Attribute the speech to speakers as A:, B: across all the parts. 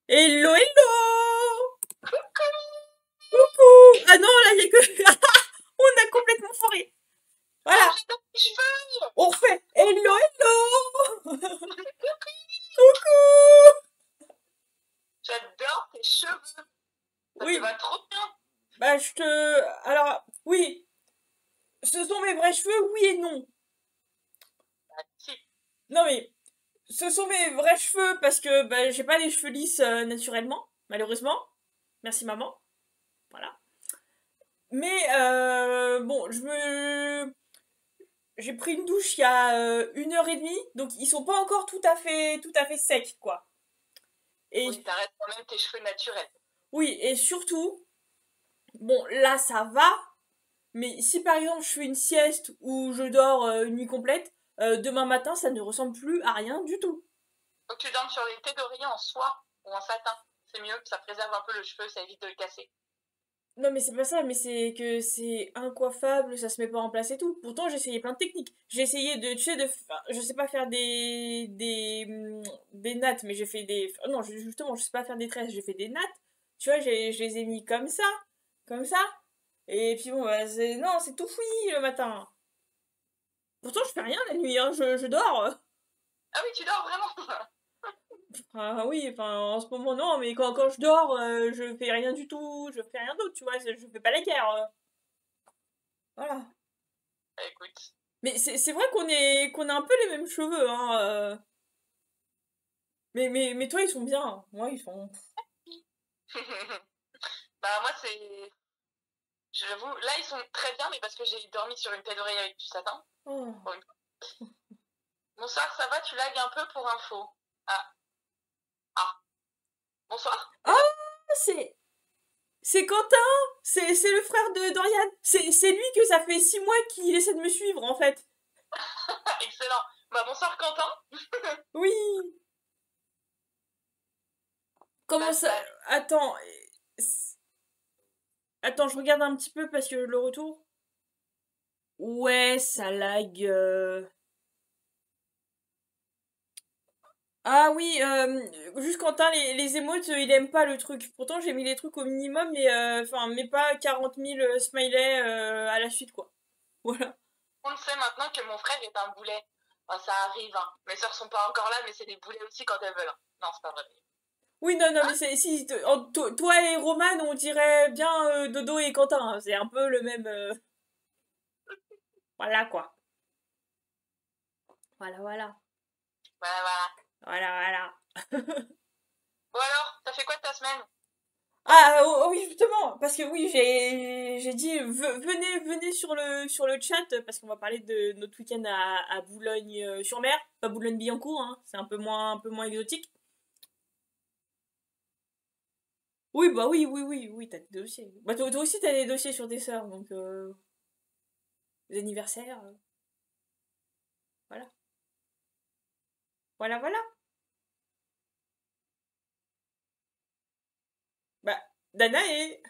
A: Hello, hello! Coucou! Ah non, là, il y a que... On a complètement foiré.
B: Oh,
A: Voilà,
B: j'adore tes cheveux!
A: on refait. Hello, hello! Coucou!
B: J'adore tes cheveux! Ça te
A: Oui,
B: va trop bien!
A: bah je te... Alors, oui, ce sont mes vrais cheveux, oui et non.
B: Ah, si.
A: Non mais, ce sont mes vrais cheveux parce que bah, j'ai pas les cheveux lisses naturellement, malheureusement. Merci maman. Voilà. Mais bon, j'ai pris une douche il y a 1 heure et demie, donc ils sont pas encore tout à fait secs, quoi.
B: Oui,
A: Et
B: ça reste quand même tes cheveux naturels.
A: oui, et surtout, bon, là ça va, mais si par exemple je fais une sieste ou je dors une nuit complète, demain matin ça ne ressemble plus à rien du tout.
B: Donc tu dormes sur les thés d'oreiller en soie ou en satin. C'est mieux, ça préserve un peu le cheveu, ça évite de le casser.
A: Non mais c'est pas ça, mais c'est que c'est incoiffable, ça se met pas en place et tout. Pourtant j'ai essayé plein de techniques. J'ai essayé de, tu sais, je sais pas faire des nattes, mais j'ai fait des, non justement je sais pas faire des tresses, j'ai fait des nattes. Tu vois, je les ai mis comme ça. Et puis bon, bah, non, c'est tout fouillis le matin. Pourtant je fais rien la nuit, hein, je dors.
B: Ah oui, tu dors vraiment!
A: Ah oui, enfin en ce moment non, mais quand je dors, je fais rien du tout, je fais rien d'autre, tu vois, je fais pas la guerre. Voilà.
B: Bah, écoute.
A: Mais c'est vrai qu'on a un peu les mêmes cheveux, hein. Mais toi, ils sont bien, hein. Moi, ils sont.
B: Bah moi c'est... J'avoue, là ils sont très bien, mais parce que j'ai dormi sur une thé d'oreiller avec du satin.
A: Oh.
B: Pour une- Bonsoir, ça va, tu lagues un peu pour info. Ah, ah. Bonsoir,
A: Ah,
B: déjà.
A: c'est c'est Quentin. C'est le frère de Dorian. C'est lui que ça fait 6 mois qu'il essaie de me suivre, en fait.
B: Excellent. Bah bonsoir Quentin.
A: Oui. Comment
B: Bah
A: ça?
B: ça...
A: Attends. Attends, je regarde un petit peu parce que le retour. Ouais, ça lag. Ah oui, juste Quentin, les émotes, il aime pas le truc. Pourtant, j'ai mis les trucs au minimum, mais enfin, mais pas 40 000 smileys à la suite, quoi. Voilà.
B: On le sait maintenant que mon frère est un boulet. Enfin, ça arrive, hein. Mes sœurs sont pas encore là, mais c'est des boulets aussi quand elles veulent, hein. Non, c'est pas vrai.
A: Oui, non, non, mais
B: Ah,
A: c'est si toi et Roman, on dirait bien Dodo et Quentin, hein. C'est un peu le même. Voilà, quoi. Voilà, voilà.
B: voilà, voilà.
A: Voilà, voilà.
B: Bon alors, t'as fait quoi de ta semaine?
A: Ah oui, justement, parce que oui, j'ai dit venez sur le chat parce qu'on va parler de notre week-end à Boulogne sur Mer, pas Boulogne-Billancourt, hein, c'est un peu moins exotique. Oui, bah oui, t'as des dossiers. Bah toi aussi t'as des dossiers sur tes sœurs, donc les anniversaires, voilà, voilà. Bah Dana est,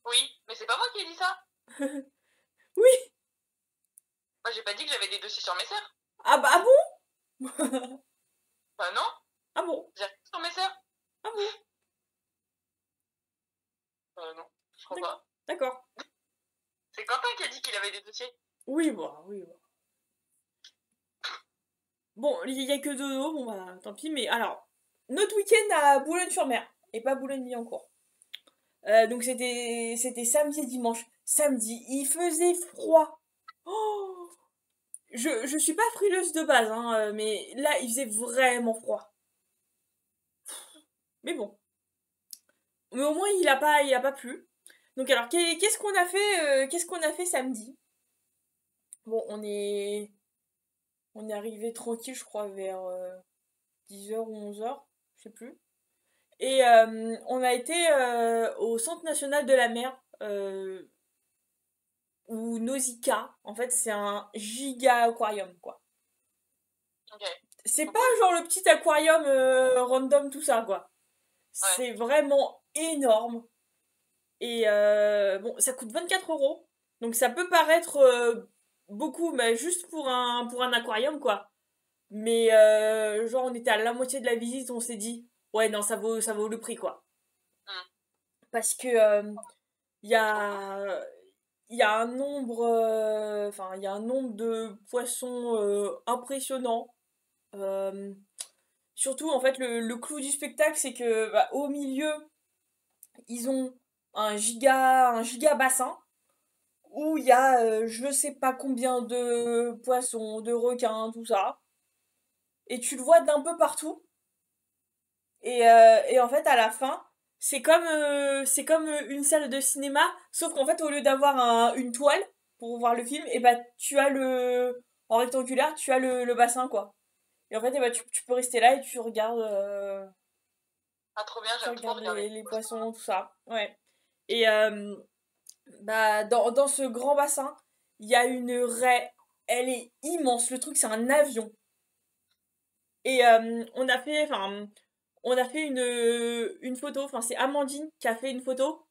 B: Oui, mais c'est pas moi qui ai dit ça.
A: oui,
B: Moi, j'ai pas dit que j'avais des dossiers sur mes sœurs.
A: ah bah ah bon,
B: Bah non,
A: ah bon,
B: j'ai rien sur mes sœurs.
A: ah bon,
B: Non, je crois pas.
A: d'accord.
B: C'est Quentin qui a dit qu'il avait des dossiers.
A: Oui. Bon, il y a que Dodo, bon bah tant pis, mais alors, notre week-end à Boulogne-sur-Mer, et pas Boulogne-Billancourt. Donc c'était samedi et dimanche. Samedi, il faisait froid. Oh, je suis pas frileuse de base, hein, mais là, il faisait vraiment froid. Mais bon, mais au moins, il a pas plu. Donc alors, qu'est-ce qu'on a fait, qu'est-ce qu'on a fait samedi? Bon, on est arrivé tranquille, je crois, vers 10 h ou 11 h, je sais plus. Et on a été au Centre national de la mer, ou Nausicaa. En fait, c'est un giga aquarium, quoi.
B: Ok,
A: C'est
B: trop
A: pas
B: cool.
A: genre le petit aquarium random, tout ça, quoi.
B: Ouais.
A: C'est vraiment énorme. Et bon, ça coûte 24 €. Donc ça peut paraître beaucoup, mais juste pour un aquarium, quoi. Mais genre, on était à la moitié de la visite, on s'est dit. Ouais, non, ça vaut le prix, quoi.
B: Hmm.
A: Parce que il y a, il y a un nombre, enfin, il y a un nombre de poissons impressionnant. Euh, Surtout, en fait, le clou du spectacle, c'est que bah, au milieu, ils ont un giga bassin où il y a je sais pas combien de poissons, de requins, tout ça. Et tu le vois d'un peu partout. Et en fait, à la fin, c'est comme une salle de cinéma, sauf qu'en fait, au lieu d'avoir une toile pour voir le film, et bah tu as en rectangulaire, tu as le bassin, quoi. Et en fait, et bah, tu peux rester là et
B: Ah, trop bien,
A: tu
B: j'aime trop
A: regardes
B: regarder.
A: les poissons, tout ça. Ouais. Et bah, dans ce grand bassin, il y a une raie. Elle est immense. Le truc, c'est un avion. Et on a fait une photo. Enfin, c'est Amandine qui a fait une photo.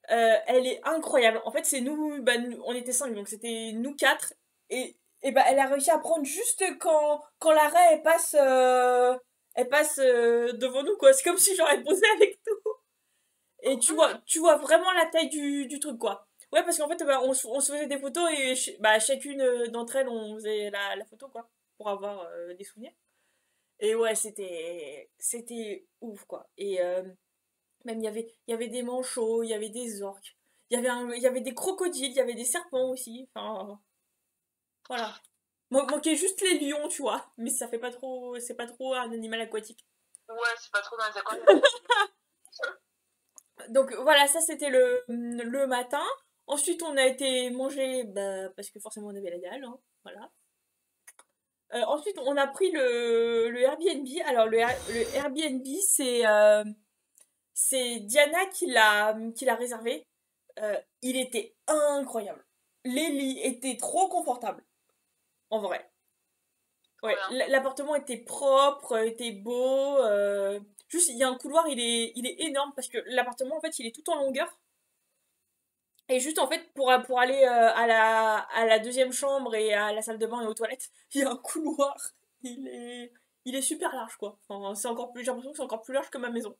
A: Elle est incroyable. En fait, c'est nous, bah, on était cinq, donc c'était nous quatre. Et bah, elle a réussi à prendre juste quand la raie elle passe devant nous, quoi. C'est comme si j'aurais posé avec nous. Et tu vois vraiment la taille du truc, quoi. Ouais, parce qu'en fait, bah, on se faisait des photos et bah, chacune d'entre elles, on faisait la photo, quoi. Pour avoir des souvenirs. Et ouais, c'était ouf, quoi. Et même, il y avait des manchots, il y avait des orques. Il y avait des crocodiles, il y avait des serpents aussi. Enfin, voilà. Manquait juste les lions, tu vois. Mais ça fait pas trop, c'est pas trop un animal aquatique.
B: Ouais, c'est pas trop dans les aquariums.
A: Donc voilà, ça c'était le matin. Ensuite, on a été manger, bah, parce que forcément on avait la dalle, hein, voilà. Ensuite, on a pris le Airbnb. Alors le Airbnb, c'est Diana qui l'a réservé. Il était incroyable. Les lits étaient trop confortables, en vrai.
B: Trop
A: Ouais,
B: bien.
A: l'appartement était propre, était beau. Juste, il y a un couloir, il est énorme parce que l'appartement, en fait, il est tout en longueur. Et juste, en fait, pour aller à la deuxième chambre et à la salle de bain et aux toilettes, il y a un couloir. Il est super large, quoi. Enfin, c'est encore plus, j'ai l'impression que c'est encore plus large que ma maison.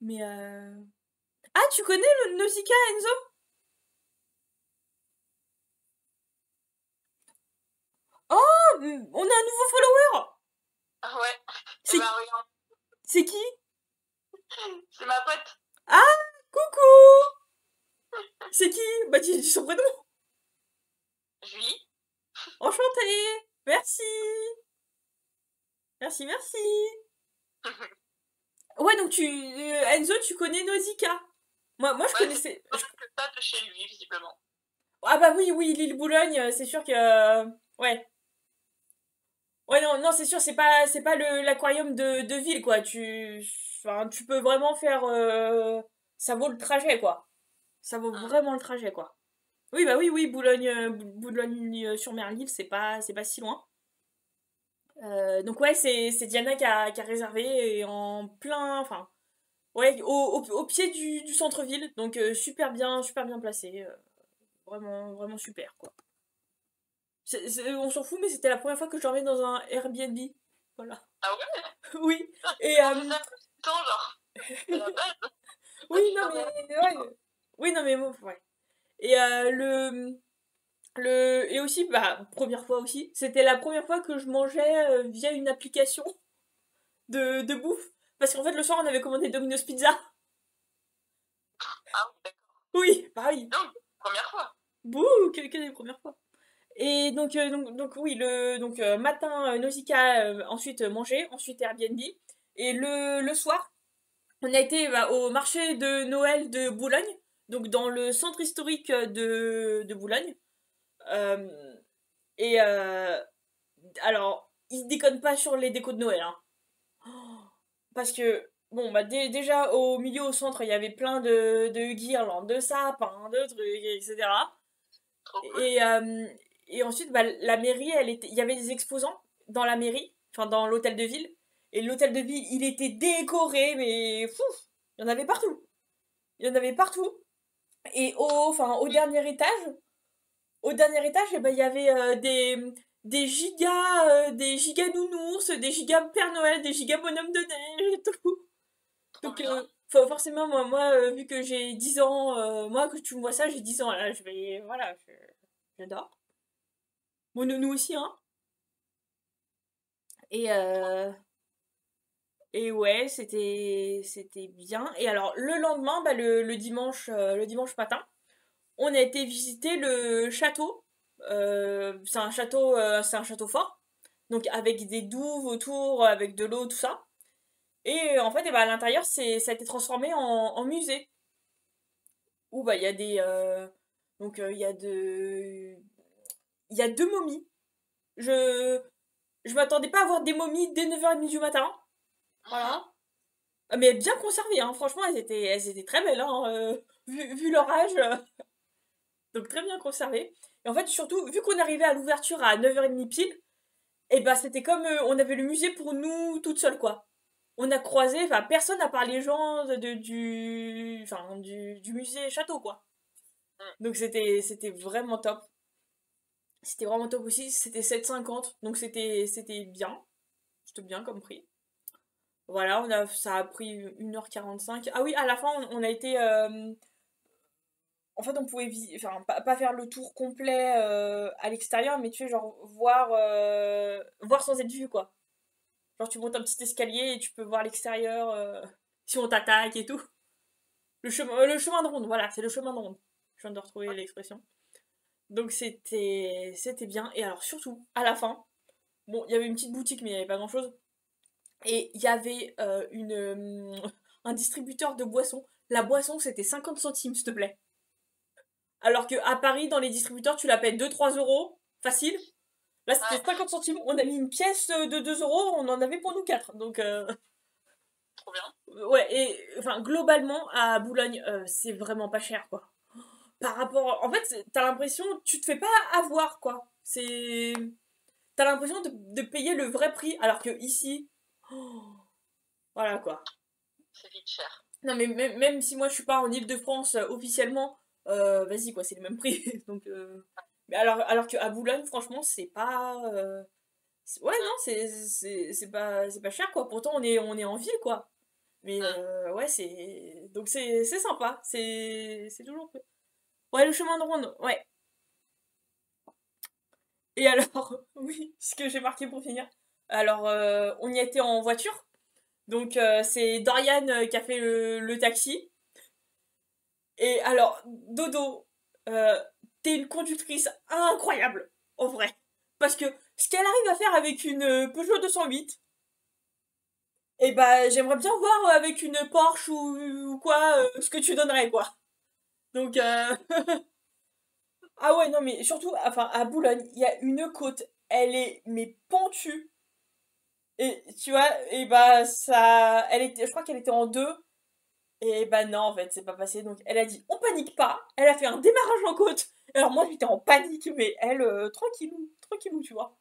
A: Mais Ah, tu connais le Nausicaa, Enzo? Oh, on a un nouveau follower!
B: Ah ouais. Et
A: C'est
B: bah regarde,
A: c'est qui?
B: c'est ma pote.
A: Ah, coucou! C'est qui? Bah, dis son prénom.
B: Julie.
A: Enchantée! Merci! Merci, merci! Ouais, donc Enzo, tu connais Nausicaa? Moi, je
B: Ouais, c'est
A: connaissais.
B: pas que ça de chez lui, visiblement.
A: Ah bah oui, oui, l'île Boulogne, c'est sûr que. Ouais. Ouais, non, non, c'est sûr, c'est pas l'aquarium de ville, quoi. Enfin, tu peux vraiment faire. Ça vaut le trajet, quoi. Ça vaut
B: Hum.
A: vraiment le trajet, quoi. Oui, bah oui, oui, Boulogne-sur-Mer, l'île, c'est pas si loin. Donc ouais, c'est Diana qui a réservé et en plein, enfin, ouais, au pied du centre-ville, donc super bien placé, vraiment, vraiment super, quoi. On s'en fout, mais c'était la première fois que je dormais dans un Airbnb. Voilà.
B: Ah ouais?
A: Oui. Et
B: On faisait ça tout le temps, genre. C'est la base.
A: oui,
B: Toi, tu
A: non
B: dormais là.
A: mais ouais. Oui, non mais bon, ouais. Et et aussi bah première fois aussi, c'était la première fois que je mangeais via une application de bouffe parce qu'en fait le soir on avait commandé Domino's Pizza.
B: Ah oui, d'accord.
A: Oui, bah oui.
B: Non, première fois.
A: Bouh, que des premières fois. Et donc oui, matin Nausicaa, ensuite manger, ensuite Airbnb. Et le soir, on a été bah, au marché de Noël de Boulogne, donc dans le centre historique de Boulogne. Euh, et alors, ils se déconnent pas sur les décos de Noël, hein. Parce que, bon, bah déjà au milieu, au centre, il y avait plein de guirlandes, de sapins, de trucs, etc.
B: Trop cool.
A: Et ensuite, bah, la mairie, il y avait des exposants dans la mairie, enfin dans l'hôtel de ville. Et l'hôtel de ville, il était décoré, mais fou, il y en avait partout. Il y en avait partout. Et au dernier étage, eh ben, il y avait des gigas nounours, des gigas Père Noël, des gigas bonhommes de neige et tout.
B: Trop
A: Donc,
B: bien.
A: forcément, vu que j'ai 10 ans, moi, que tu me vois ça, j'ai 10 ans, là, voilà, j'adore. Mon nounou aussi, hein. Et, et ouais, c'était bien. Et alors, le lendemain, le dimanche matin, on a été visiter le château. C'est un château fort. Donc, avec des douves autour, avec de l'eau, tout ça. Et en fait, à l'intérieur, ça a été transformé en musée. Où bah, il y a il y a il y a deux momies. Je, je m'attendais pas à voir des momies dès 9h30 du matin.
B: Mhm.
A: Voilà. Mais bien conservées, hein. Franchement, elles étaient très belles, hein, vu leur âge. Donc très bien conservées. Et en fait, surtout, vu qu'on arrivait à l'ouverture à 9h30 pile, et bah c'était comme on avait le musée pour nous toutes seules, quoi. On a croisé, enfin, personne à part les gens du musée château, quoi. Donc c'était vraiment top. C'était vraiment top aussi. C'était 7,50. Donc c'était bien. C'était bien comme prix. Voilà, ça a pris 1h45. Ah oui, à la fin, on a été. En fait, on pouvait enfin, pas faire le tour complet à l'extérieur, mais tu sais, genre voir sans être vu, quoi. Genre, tu montes un petit escalier et tu peux voir l'extérieur si on t'attaque et tout. Le chemin de ronde, voilà, c'est le chemin de ronde. Je viens de retrouver l'expression. Donc c'était bien. Et alors, surtout, à la fin, bon, il y avait une petite boutique, mais il n'y avait pas grand-chose. Et il y avait un distributeur de boissons. La boisson, c'était 50 centimes, s'il te plaît. Alors qu'à Paris, dans les distributeurs, tu la payes 2-3 euros, facile. Là, c'était
B: Ouais,
A: 50 centimes. On a mis une pièce de 2 euros, on en avait pour nous 4. Donc,
B: trop bien.
A: ouais, et enfin, globalement, à Boulogne, c'est vraiment pas cher, quoi. Par rapport. En fait, t'as l'impression, tu te fais pas avoir, quoi. T'as l'impression de payer le vrai prix, alors que ici, oh, voilà, quoi.
B: C'est vite cher.
A: Non, mais même si moi je suis pas en Île-de-France officiellement, vas-y quoi, c'est le même prix. Donc, mais alors qu'à Boulogne, franchement, c'est pas. Ouais, non,
B: Mm,
A: c'est pas cher quoi. Pourtant, on est en ville quoi. Mais
B: mm.
A: ouais, donc c'est sympa. C'est toujours. Ouais, le chemin de ronde, ouais. Et alors, oui, ce que j'ai marqué pour finir. Alors, on y était en voiture. Donc, c'est Dorian qui a fait le taxi. Et alors, Dodo, euh, t'es une conductrice incroyable, en vrai. Parce que ce qu'elle arrive à faire avec une Peugeot 208, et bah j'aimerais bien voir avec une Porsche ou quoi, ce que tu donnerais, quoi. Donc, ah ouais, non, mais surtout, enfin, à Boulogne, il y a une côte, elle est, mais pentue. Et tu vois, et bah ça, je crois qu'elle était en deux. Et bah non, en fait, c'est pas passé. Donc elle a dit, on panique pas. Elle a fait un démarrage en côte. Alors moi, j'étais en panique, mais elle, tranquillou, tranquillou, tu vois.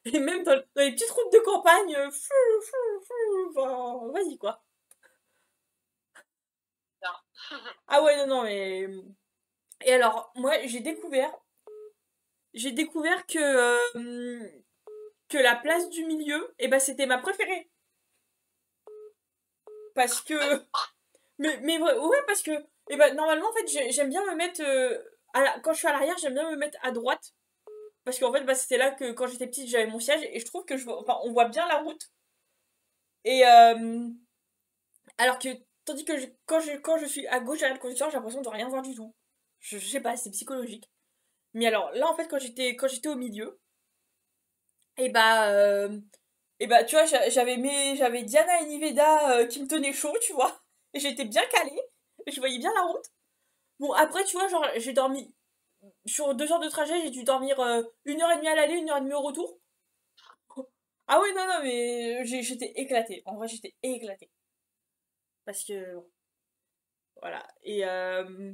A: Et même dans les petites routes de campagne, enfin, vas-y, quoi.
B: Bien.
A: Ah ouais, non, non, mais... Et alors, moi, j'ai découvert que la place du milieu, et ben c'était ma préférée. Parce que... Mais ouais, parce que... Et ben normalement, en fait, j'aime bien me mettre... quand je suis à l'arrière, j'aime bien me mettre à droite. Parce qu'en fait, bah, c'était là que quand j'étais petite, j'avais mon siège et je trouve que enfin, on voit bien la route. Et alors que, tandis que quand je suis à gauche derrière le conducteur, j'ai l'impression de rien voir du tout. Je sais pas, c'est psychologique. Mais alors là, en fait, quand j'étais au milieu, et bah, tu vois, j'avais Diana et Niveda qui me tenaient chaud, tu vois. Et j'étais bien calée. Et je voyais bien la route. Bon, après, tu vois, genre, j'ai dormi. Sur 2 heures de trajet, j'ai dû dormir 1h30 à l'aller, 1h30 au retour. Ah oui, non, non, mais j'étais éclatée. En vrai, j'étais éclatée. Parce que, bon, voilà. Et je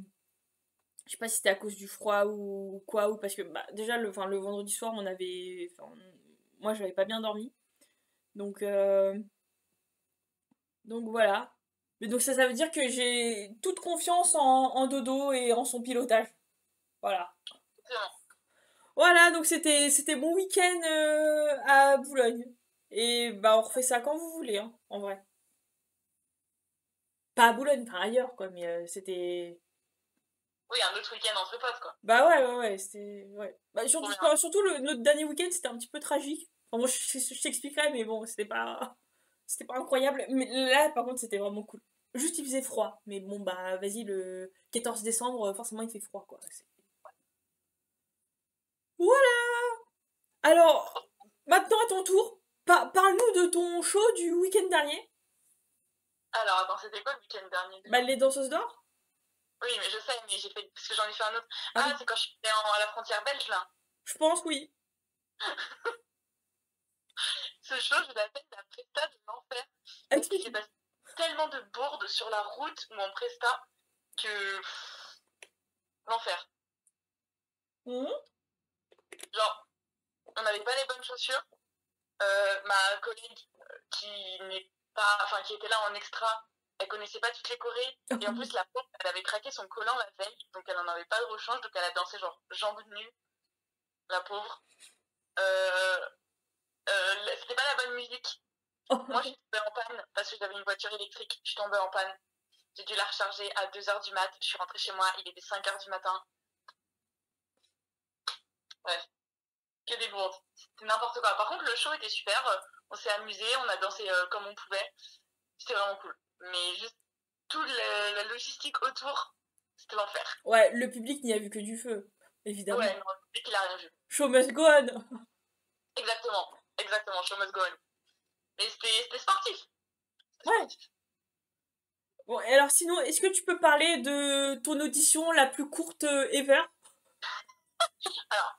A: sais pas si c'était à cause du froid ou quoi, ou parce que, bah, déjà, enfin, le vendredi soir, moi, j'avais pas bien dormi. Donc, donc voilà. Mais donc, ça veut dire que j'ai toute confiance en Dodo et en son pilotage. Voilà.
B: Exactement.
A: Voilà, donc c'était mon week-end à Boulogne. Et bah on refait ça quand vous voulez, hein, en vrai. Pas à Boulogne, enfin ailleurs, quoi, mais c'était...
B: Oui, un autre week-end entre potes, quoi.
A: Bah ouais, c'était... Ouais. Bah,
B: Trop
A: surtout,
B: bien.
A: surtout notre dernier week-end, c'était un petit peu tragique. Enfin, moi, je t'expliquerai, mais bon, c'était pas incroyable. Mais là, par contre, c'était vraiment cool. Juste, il faisait froid. Mais bon, bah, vas-y, le 14 décembre, forcément, il fait froid, quoi. Voilà. Alors, maintenant, à ton tour, parle-nous de ton show du week-end dernier.
B: Alors, attends, c'était quoi le week-end dernier
A: Bah,
B: déjà?
A: les danseuses d'or.
B: Oui, mais je sais, mais j'ai fait. Parce que j'en ai fait un autre.
A: Ah
B: Ah,
A: oui.
B: c'est quand je suis allée à la frontière belge, là.
A: Je pense, oui.
B: Ce show, je l'appelle la presta de l'enfer. Parce qu'il s'est
A: Explique.
B: passé tellement de bourdes sur la route ou en presta que. L'enfer.
A: Mhm.
B: Genre, on n'avait pas les bonnes chaussures. Ma collègue qui n'est pas. Enfin, qui était là en extra, elle connaissait pas toutes les chorés. Et en plus, la pauvre, elle avait craqué son collant la veille. Donc, elle en avait pas de rechange. Donc, elle a dansé genre jambes nues. La pauvre. Euh, C'était pas la bonne musique. Moi, je suis tombée en panne parce que j'avais une voiture électrique. Je suis tombée en panne. J'ai dû la recharger à 2h du mat. Je suis rentrée chez moi. Il était 5h du matin. Bref, que des bourdes. C'était n'importe quoi. Par contre, le show était super. On s'est amusé. On a dansé comme on pouvait. C'était vraiment cool. Mais juste toute la logistique autour, c'était l'enfer.
A: Ouais, le public n'y a vu que du feu,
B: Ouais,
A: évidemment.
B: non, dès qu'il a rien vu.
A: Show must go on.
B: Exactement. Exactement. Show must go on. Mais c'était sportif. C'était
A: Ouais.
B: sportif.
A: Bon, et alors sinon, est-ce que tu peux parler de ton audition la plus courte ever?
B: Alors,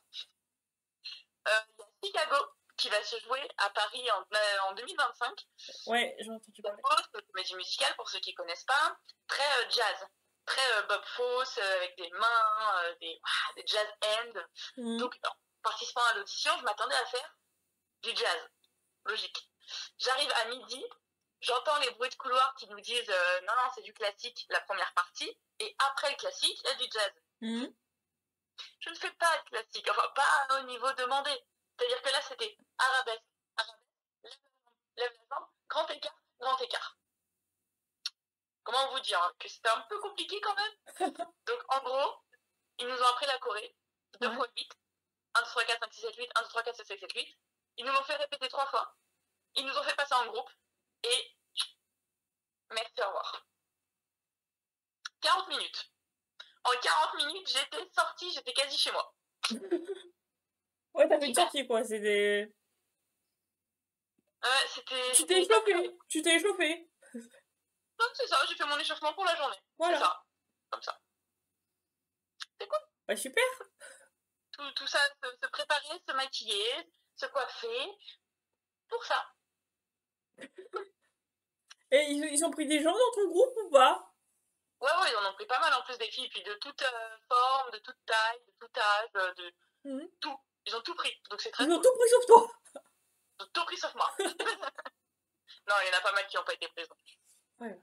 B: il y a Chicago qui va se jouer à Paris en 2025.
A: Ouais, j'ai entendu parler.
B: C'est une comédie musicale pour ceux qui connaissent pas, très jazz, très Bob Fosse, avec des mains, des jazz hands.
A: Mhm.
B: Donc, en participant à l'audition, je m'attendais à faire du jazz, logique. J'arrive à midi, j'entends les bruits de couloir qui nous disent non, non, c'est du classique, la première partie, et après le classique, il y a du jazz.
A: Mhm.
B: Je ne fais pas de classique, enfin, pas au niveau demandé. C'est-à-dire que là, c'était arabesque, arabesque, lève la jambe, grand écart, grand écart. Comment vous dire que c'était un peu compliqué quand même. Donc en gros, ils nous ont appris la Corée, 2
A: Ouais.
B: fois 8, 1, 2, 3, 4, 5, 6, 7, 8, 1, 2, 3, 4, 5, 6, 7, 8. Ils nous l'ont fait répéter 3 fois. Ils nous ont fait passer en groupe. Et merci, au revoir. 40 minutes. En 40 minutes, j'étais sortie, j'étais quasi chez moi.
A: Ouais, t'as fait une sortie, quoi. C'était...
B: C'était...
A: Tu t'es échauffé. Tu t'es échauffé.
B: Non, c'est ça, j'ai fait mon échauffement pour la journée.
A: Voilà.
B: C'est ça. Comme ça. C'est cool.
A: Bah super.
B: Tout ça, se préparer, se maquiller, se coiffer. Pour ça.
A: Et ils ont pris des gens dans ton groupe ou pas?
B: Ouais, ils en ont pris pas mal en plus des filles, puis de toute forme, de toute taille, de tout âge, de
A: Mhm.
B: tout. Ils ont tout pris, donc c'est très
A: Ils ont
B: cool.
A: tout pris sauf toi.
B: Ils ont tout pris sauf moi. Non, il y en a pas mal qui n'ont pas été prises.
A: Ouais.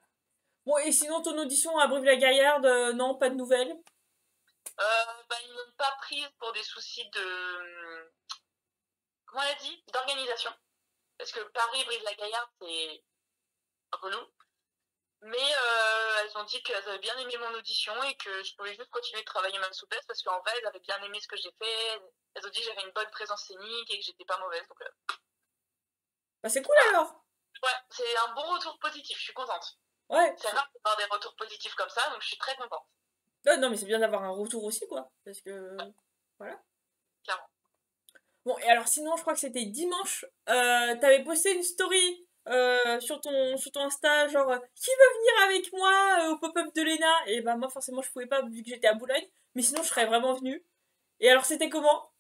A: Bon, et sinon, ton audition à Brive-la-Gaillarde, non, pas de nouvelles?
B: Ils n'ont pas prise pour des soucis de... Comment on a dit? D'organisation. Parce que Paris, Brive-la-Gaillarde, c'est relou. Mais elles ont dit qu'elles avaient bien aimé mon audition et que je pouvais juste continuer de travailler ma souplesse parce qu'en vrai, elles avaient bien aimé ce que j'ai fait. Elles ont dit que j'avais une bonne présence scénique et que j'étais pas mauvaise. Donc,
A: Bah c'est cool alors.
B: ouais, c'est un bon retour positif. Je suis contente.
A: Ouais.
B: C'est rare d'avoir des retours positifs comme ça, donc je suis très contente.
A: Non, mais c'est bien d'avoir un retour aussi, quoi. Parce que... Voilà.
B: Clairement.
A: Bon, et alors sinon, je crois que c'était dimanche, t'avais posté une story sur ton Insta, genre qui veut venir avec moi au pop-up de Lena? Et bah moi forcément je pouvais pas vu que j'étais à Boulogne, mais sinon je serais vraiment venue. Et alors c'était comment?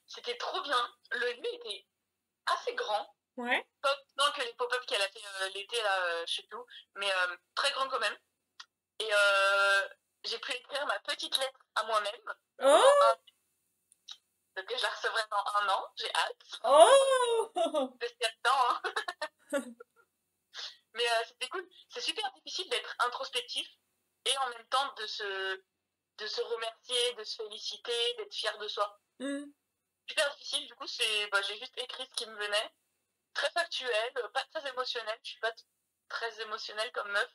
B: C'était trop bien. Le lieu était assez grand.
A: Ouais.
B: Pas autant que les pop-up qu'elle a fait l'été, là, je sais plus où, mais très grand quand même. Et j'ai pu écrire ma petite lettre à moi-même.
A: Oh.
B: Donc je la recevrai dans 1 an, j'ai hâte.
A: Oh.
B: J'espère le temps, hein. Mais c'était cool. C'est super difficile d'être introspectif et en même temps de se remercier, de se féliciter, d'être fier de soi.
A: Hmm.
B: Super difficile, du coup, bah, j'ai juste écrit ce qui me venait. Très factuel, pas très émotionnel, je suis pas très émotionnelle comme meuf.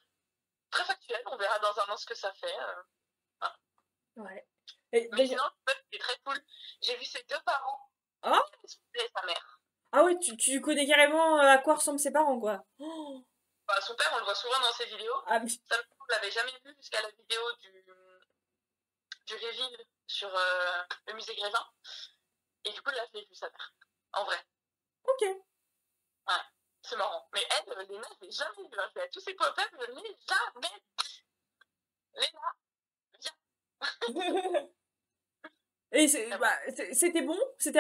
B: Très factuel, on verra dans un an ce que ça fait. Voilà.
A: Ouais. Et
B: Mais
A: d'ailleurs...
B: sinon, le meuf, c'est très cool. J'ai vu ses deux parents
A: Ah?
B: et sa mère.
A: Ah ouais, tu connais carrément à quoi ressemblent ses parents, quoi. Oh.
B: Bah, son père, on le voit souvent dans ses vidéos.
A: Ah, mais...
B: Sa mère, on l'avait jamais vu jusqu'à la vidéo du reveal sur le musée Grévin. Et du coup, là, je l'ai vu, sa mère. En vrai.
A: Ok.
B: Ouais. C'est marrant. Mais elle, Léna, je l'ai jamais vue. Je vais à tous ses pop-up, je ne l'ai jamais vue. Léna, viens.
A: Et
B: Ah bon.
A: bah, c'était bon? C'était...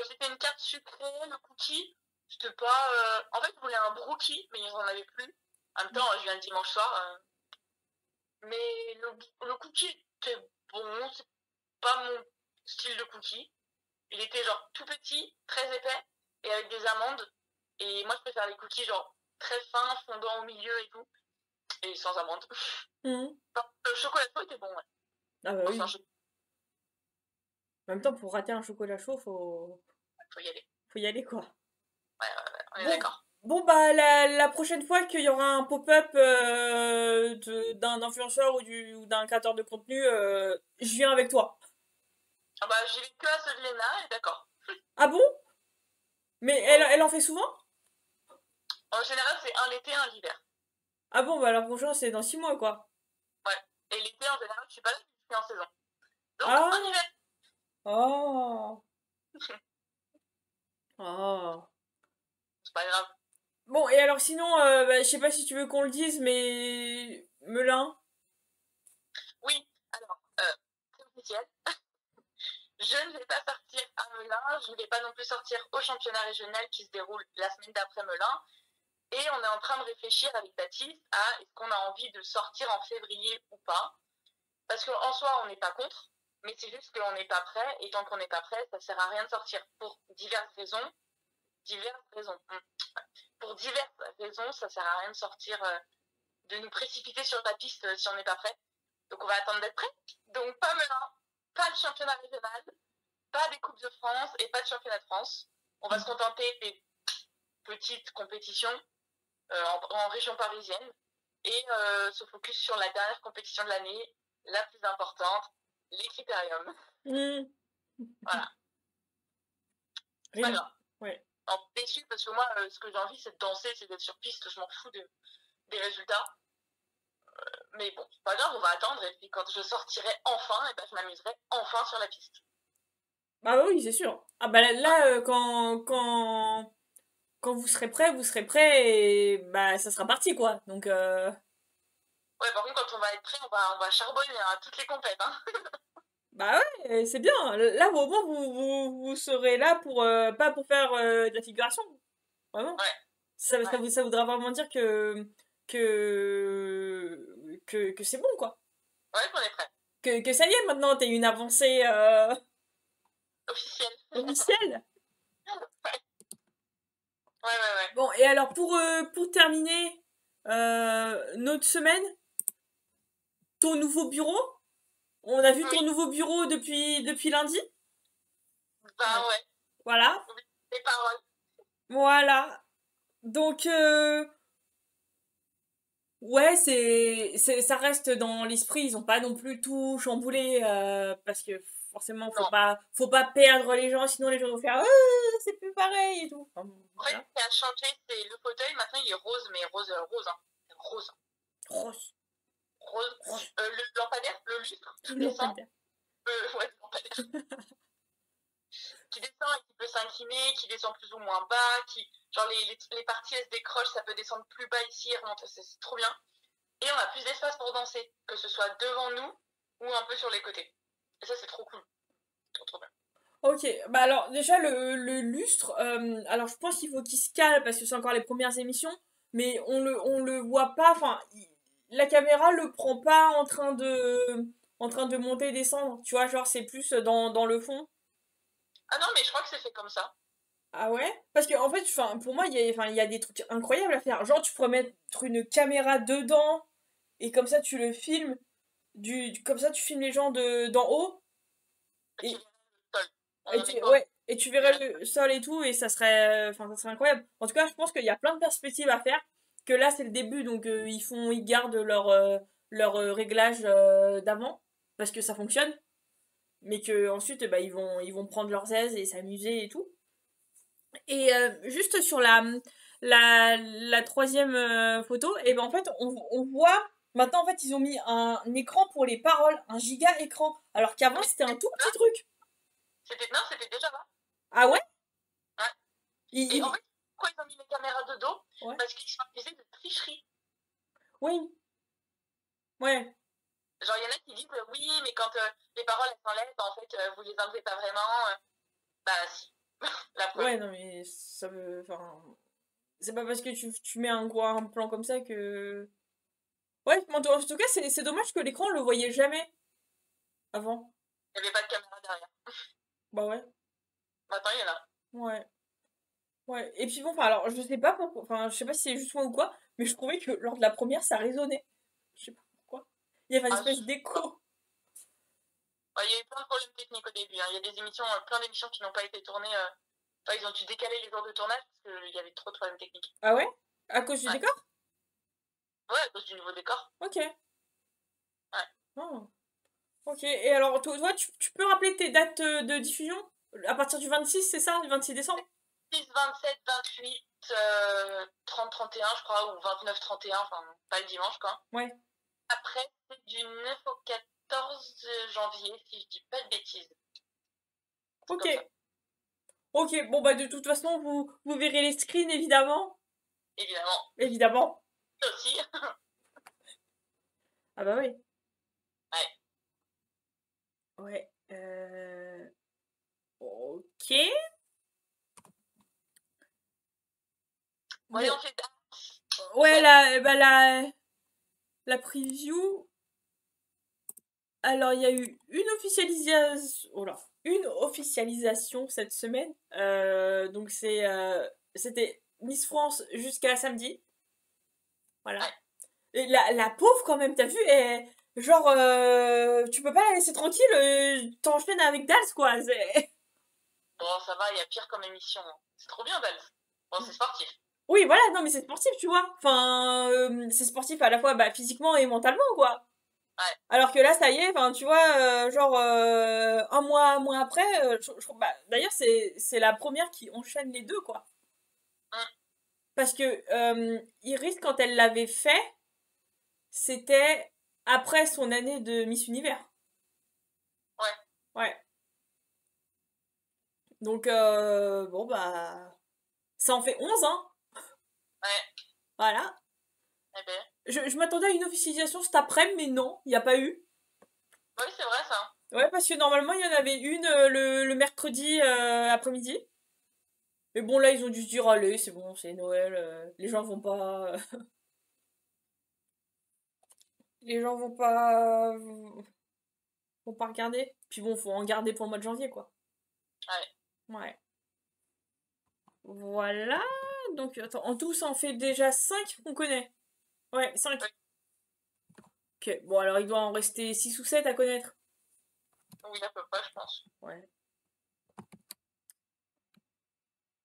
B: C'était une carte sucrée, le cookie. C'était pas. En fait, je voulais un brookie, mais ils en avaient plus. En même temps, je viens le dimanche soir. Mais le cookie était bon. C'est pas mon style de cookie. Il était genre tout petit, très épais, et avec des amandes. Et moi, je préfère les cookies genre très fins, fondants au milieu et tout. Et sans amandes.
A: Mhm.
B: Enfin, le chocolat chaud était bon, ouais.
A: Ah bah
B: Enfin,
A: oui. En même temps, pour rater un chocolat chaud,
B: faut y aller.
A: faut y aller, quoi.
B: Ouais, ouais, ouais, on est
A: Bon,
B: d'accord.
A: bon bah la prochaine fois qu'il y aura un pop-up d'un influenceur ou d'un créateur de contenu, je viens avec toi.
B: Ah bah, j'y vais que à ceux de Léna, et d'accord.
A: Ah bon? Mais
B: Ouais, ouais.
A: elle en fait souvent?
B: En général, c'est un l'été, un l'hiver.
A: Ah bon, bah alors prochain c'est dans 6 mois, quoi.
B: Ouais. Et l'été, en général, je suis pas là, je suis en saison. Donc, en
A: Ah!
B: hiver.
A: Oh! Oh!
B: C'est pas grave.
A: Bon, et alors sinon, bah, je sais pas si tu veux qu'on le dise, mais... Melun?
B: Oui, alors, c'est officiel. Je ne vais pas sortir à Melun, je ne vais pas non plus sortir au championnat régional qui se déroule la semaine d'après Melun. Et on est en train de réfléchir avec Baptiste à est-ce qu'on a envie de sortir en février ou pas. Parce qu'en soi, on n'est pas contre, mais c'est juste qu'on n'est pas prêt. Et tant qu'on n'est pas prêt, ça sert à rien de sortir pour diverses raisons. Diverses raisons. Pour diverses raisons, ça sert à rien de sortir, de nous précipiter sur la piste si on n'est pas prêt. Donc on va attendre d'être prêt. Donc pas Melun, pas le championnat régional, pas des Coupes de France et pas de championnat de France. On va se contenter des petites compétitions en région parisienne et se focus sur la dernière compétition de l'année, la plus importante, les critériums.
A: Hmm.
B: Voilà, c'est pas
A: Rien.
B: grave.
A: Ouais.
B: En déçu parce que moi, ce que j'ai envie, c'est de danser, c'est d'être sur piste, je m'en fous des résultats. Mais bon, c'est pas grave, on va attendre et puis quand je sortirai enfin, et ben, je m'amuserai enfin sur la piste.
A: Bah oui, c'est sûr. Ah bah
B: Voilà.
A: là, quand vous serez prêt et bah ça sera parti, quoi. Donc,
B: Ouais, par contre, quand on va être prêt, on va charbonner à toutes les compètes. Hein.
A: bah ouais, c'est bien. Là, au moins, vous serez là pour, pas pour faire de la figuration. Vraiment.
B: Ouais, ouais,
A: Ça voudra vraiment dire que c'est bon, quoi.
B: ouais, qu'on est prêt.
A: Que ça y est, maintenant, t'es une avancée
B: Officiel.
A: officielle.
B: Ouais, ouais, ouais. Ouais.
A: Bon, et alors, pour terminer notre semaine, ton nouveau bureau, on a vu ton
B: Oui,
A: nouveau bureau depuis lundi.
B: bah ouais,
A: Voilà.
B: oublie les paroles.
A: Voilà. Donc, ouais, ça reste dans l'esprit. Ils ont pas non plus tout chamboulé parce que forcément,
B: Non.
A: faut pas perdre les gens, sinon les gens vont faire c'est plus pareil et tout. Enfin, bon,
B: En fait,
A: voilà.
B: ce qui a changé, c'est le fauteuil. Maintenant, il est rose, mais rose, rose, hein. Rose,
A: Rose,
B: rose.
A: rose,
B: Le lampadaire, le lustre qui descend.
A: lampadaire.
B: Ouais, le lampadaire. Qui descend et qui peut s'incliner, qui descend plus ou moins bas, qui. Genre, les parties, elles se décrochent, ça peut descendre plus bas ici et remonter. C'est trop bien. Et on a plus d'espace pour danser, que ce soit devant nous ou un peu sur les côtés. Et ça, c'est trop cool. Trop, trop bien.
A: Ok, bah alors déjà le lustre, alors je pense qu'il faut qu'il se cale parce que c'est encore les premières émissions, mais on le voit pas, enfin la caméra le prend pas en train de monter et descendre, tu vois, genre c'est plus dans le fond.
B: Ah non, mais je crois que c'est fait comme ça.
A: Ah ouais? Parce que en fait, enfin pour moi il y a des trucs incroyables à faire. Genre tu pourrais mettre une caméra dedans et comme ça tu le filmes comme ça tu filmes les gens de d'en haut
B: tu
A: Et,
B: verrais le sol. On est pas
A: ouais, et tu verrais le sol et tout, et enfin, ça serait incroyable. En tout cas, je pense qu'il y a plein de perspectives à faire. Que là, c'est le début, donc ils gardent leur réglage d'avant, parce que ça fonctionne. Mais que ensuite, bah, ils vont prendre leurs aises et s'amuser et tout. Et juste sur la troisième photo, et ben en fait, on voit. Maintenant, en fait, ils ont mis un écran pour les paroles, un giga écran. Alors qu'avant,
B: mais
A: c'était un tout petit truc.
B: non, c'était déjà là.
A: Ah ouais?
B: Ouais.
A: il,
B: Et en
A: il-
B: fait, pourquoi ils ont mis les caméras de dos?
A: Ouais.
B: Parce qu'ils sont accusés de tricherie.
A: Oui. Ouais.
B: Genre, il y en a qui disent oui, mais quand les paroles elles s'enlèvent, en fait, vous les enlevez pas vraiment. Bah, si. La preuve.
A: Ouais, non, mais ça me. Enfin. C'est pas parce que tu mets un plan comme ça que. Ouais, en tout cas, c'est dommage que l'écran, on le voyait jamais avant.
B: Il n'y avait pas de caméra derrière.
A: Bah ouais.
B: Maintenant, il y en a.
A: Ouais. Ouais. Et puis bon, enfin, alors, je sais pas pourquoi. Enfin, je sais pas si c'est juste moi ou quoi, mais je trouvais que lors de la première, ça résonnait. Je sais pas pourquoi. Il y avait une
B: Ah,
A: espèce
B: je sais pas.
A: d'écho.
B: Ouais, il y a eu plein de problèmes techniques au début. Hein. Il y a des émissions, plein d'émissions qui n'ont pas été tournées. Enfin, ils ont dû décaler les jours de tournage parce qu'il y avait trop de problèmes techniques.
A: Ah ouais? À cause du
B: Ouais.
A: décor?
B: Ouais, à cause du nouveau décor.
A: Ok.
B: Ouais.
A: Oh. Ok. Et alors, toi, tu peux rappeler tes dates de diffusion? À partir du 26, c'est ça? Du 26 décembre?
B: 6, 27, 28, 30, 31, je crois, ou 29, 31, enfin, pas le dimanche, quoi.
A: Ouais.
B: Après, c'est du 9 au 14 janvier, si je dis pas de bêtises. C'est
A: Ok.
B: comme ça.
A: Ok. Bon, bah, de toute façon, vous verrez les screens, évidemment.
B: Évidemment.
A: Évidemment.
B: Ça aussi.
A: Ah bah oui.
B: Ouais.
A: Ouais. Ok.
B: Bon, allez,
A: Bon.
B: on fait
A: Ouais,
B: ça.
A: la preview. Alors, il y a eu une officialisation cette semaine. Donc, c'était Miss France jusqu'à samedi. Voilà.
B: Ouais.
A: Et la pauvre, quand même, t'as vu, genre, tu peux pas la laisser tranquille, t'enchaînes avec Dals, quoi.
B: Bon, ça va, il y a pire comme émission. Hein. C'est trop bien, Dals. Bon, c'est sportif.
A: Oui, voilà, non, mais c'est sportif, tu vois. Enfin, c'est sportif à la fois bah, physiquement et mentalement, quoi.
B: Ouais.
A: Alors que là, ça y est, enfin, tu vois, genre, un mois après, bah, d'ailleurs, c'est la première qui enchaîne les deux, quoi.
B: Hum.
A: Parce que Iris, quand elle l'avait fait, c'était après son année de Miss Univers.
B: Ouais.
A: Ouais. Donc, bon, bah, ça en fait 11 hein.
B: Ouais.
A: Voilà.
B: Eh ben.
A: Je m'attendais à une officialisation cet après-midi, mais non, il n'y a pas eu.
B: Oui, c'est vrai, ça.
A: Ouais, parce que normalement, il y en avait une le mercredi après-midi. Mais bon, là, ils ont dû se dire, allez, c'est bon, c'est Noël, les gens vont pas. Les gens vont pas regarder. Puis bon, faut en garder pour le mois de janvier, quoi.
B: Ouais.
A: Ouais. Voilà. Donc, attends, en tout, ça en fait déjà 5 qu'on connaît. Ouais, 5.
B: Ouais.
A: Ok, bon, alors il doit en rester 6 ou 7 à connaître.
B: Oui, à peu près, je pense.
A: Ouais.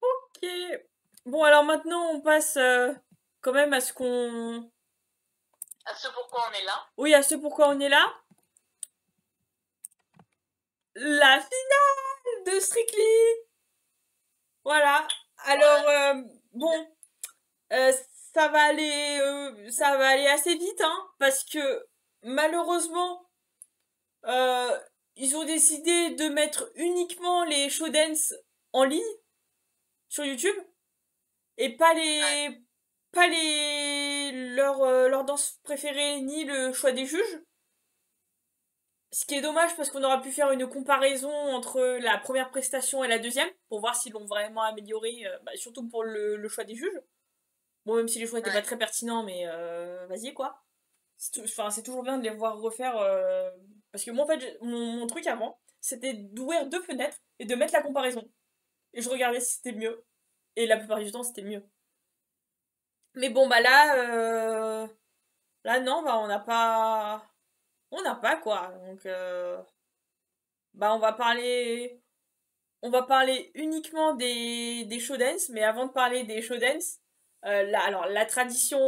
A: Ok. Bon, alors maintenant, on passe quand même à ce qu'on.
B: À ce pourquoi on est là.
A: Oui, à ce pourquoi on est là. La finale de Strictly. Voilà. Alors,
B: Ouais.
A: bon, euh, ça va aller assez vite, hein, parce que malheureusement, ils ont décidé de mettre uniquement les show dance en ligne sur YouTube et
B: Ouais.
A: pas leur danse préférée ni le choix des juges. Ce qui est dommage parce qu'on aurait pu faire une comparaison entre la première prestation et la deuxième pour voir s'ils l'ont vraiment amélioré, bah, surtout pour le choix des juges. Bon, même si les choix n'étaient pas
B: Ouais.
A: très pertinents, mais vas-y quoi. Enfin, c'est toujours bien de les voir refaire. Parce que moi, en fait, mon truc avant, c'était d'ouvrir deux fenêtres et de mettre la comparaison. Et je regardais si c'était mieux. Et la plupart du temps, c'était mieux. Mais bon, bah là non, bah on n'a pas quoi. Donc, bah on va parler uniquement des show dance, mais avant de parler des show dance, alors la tradition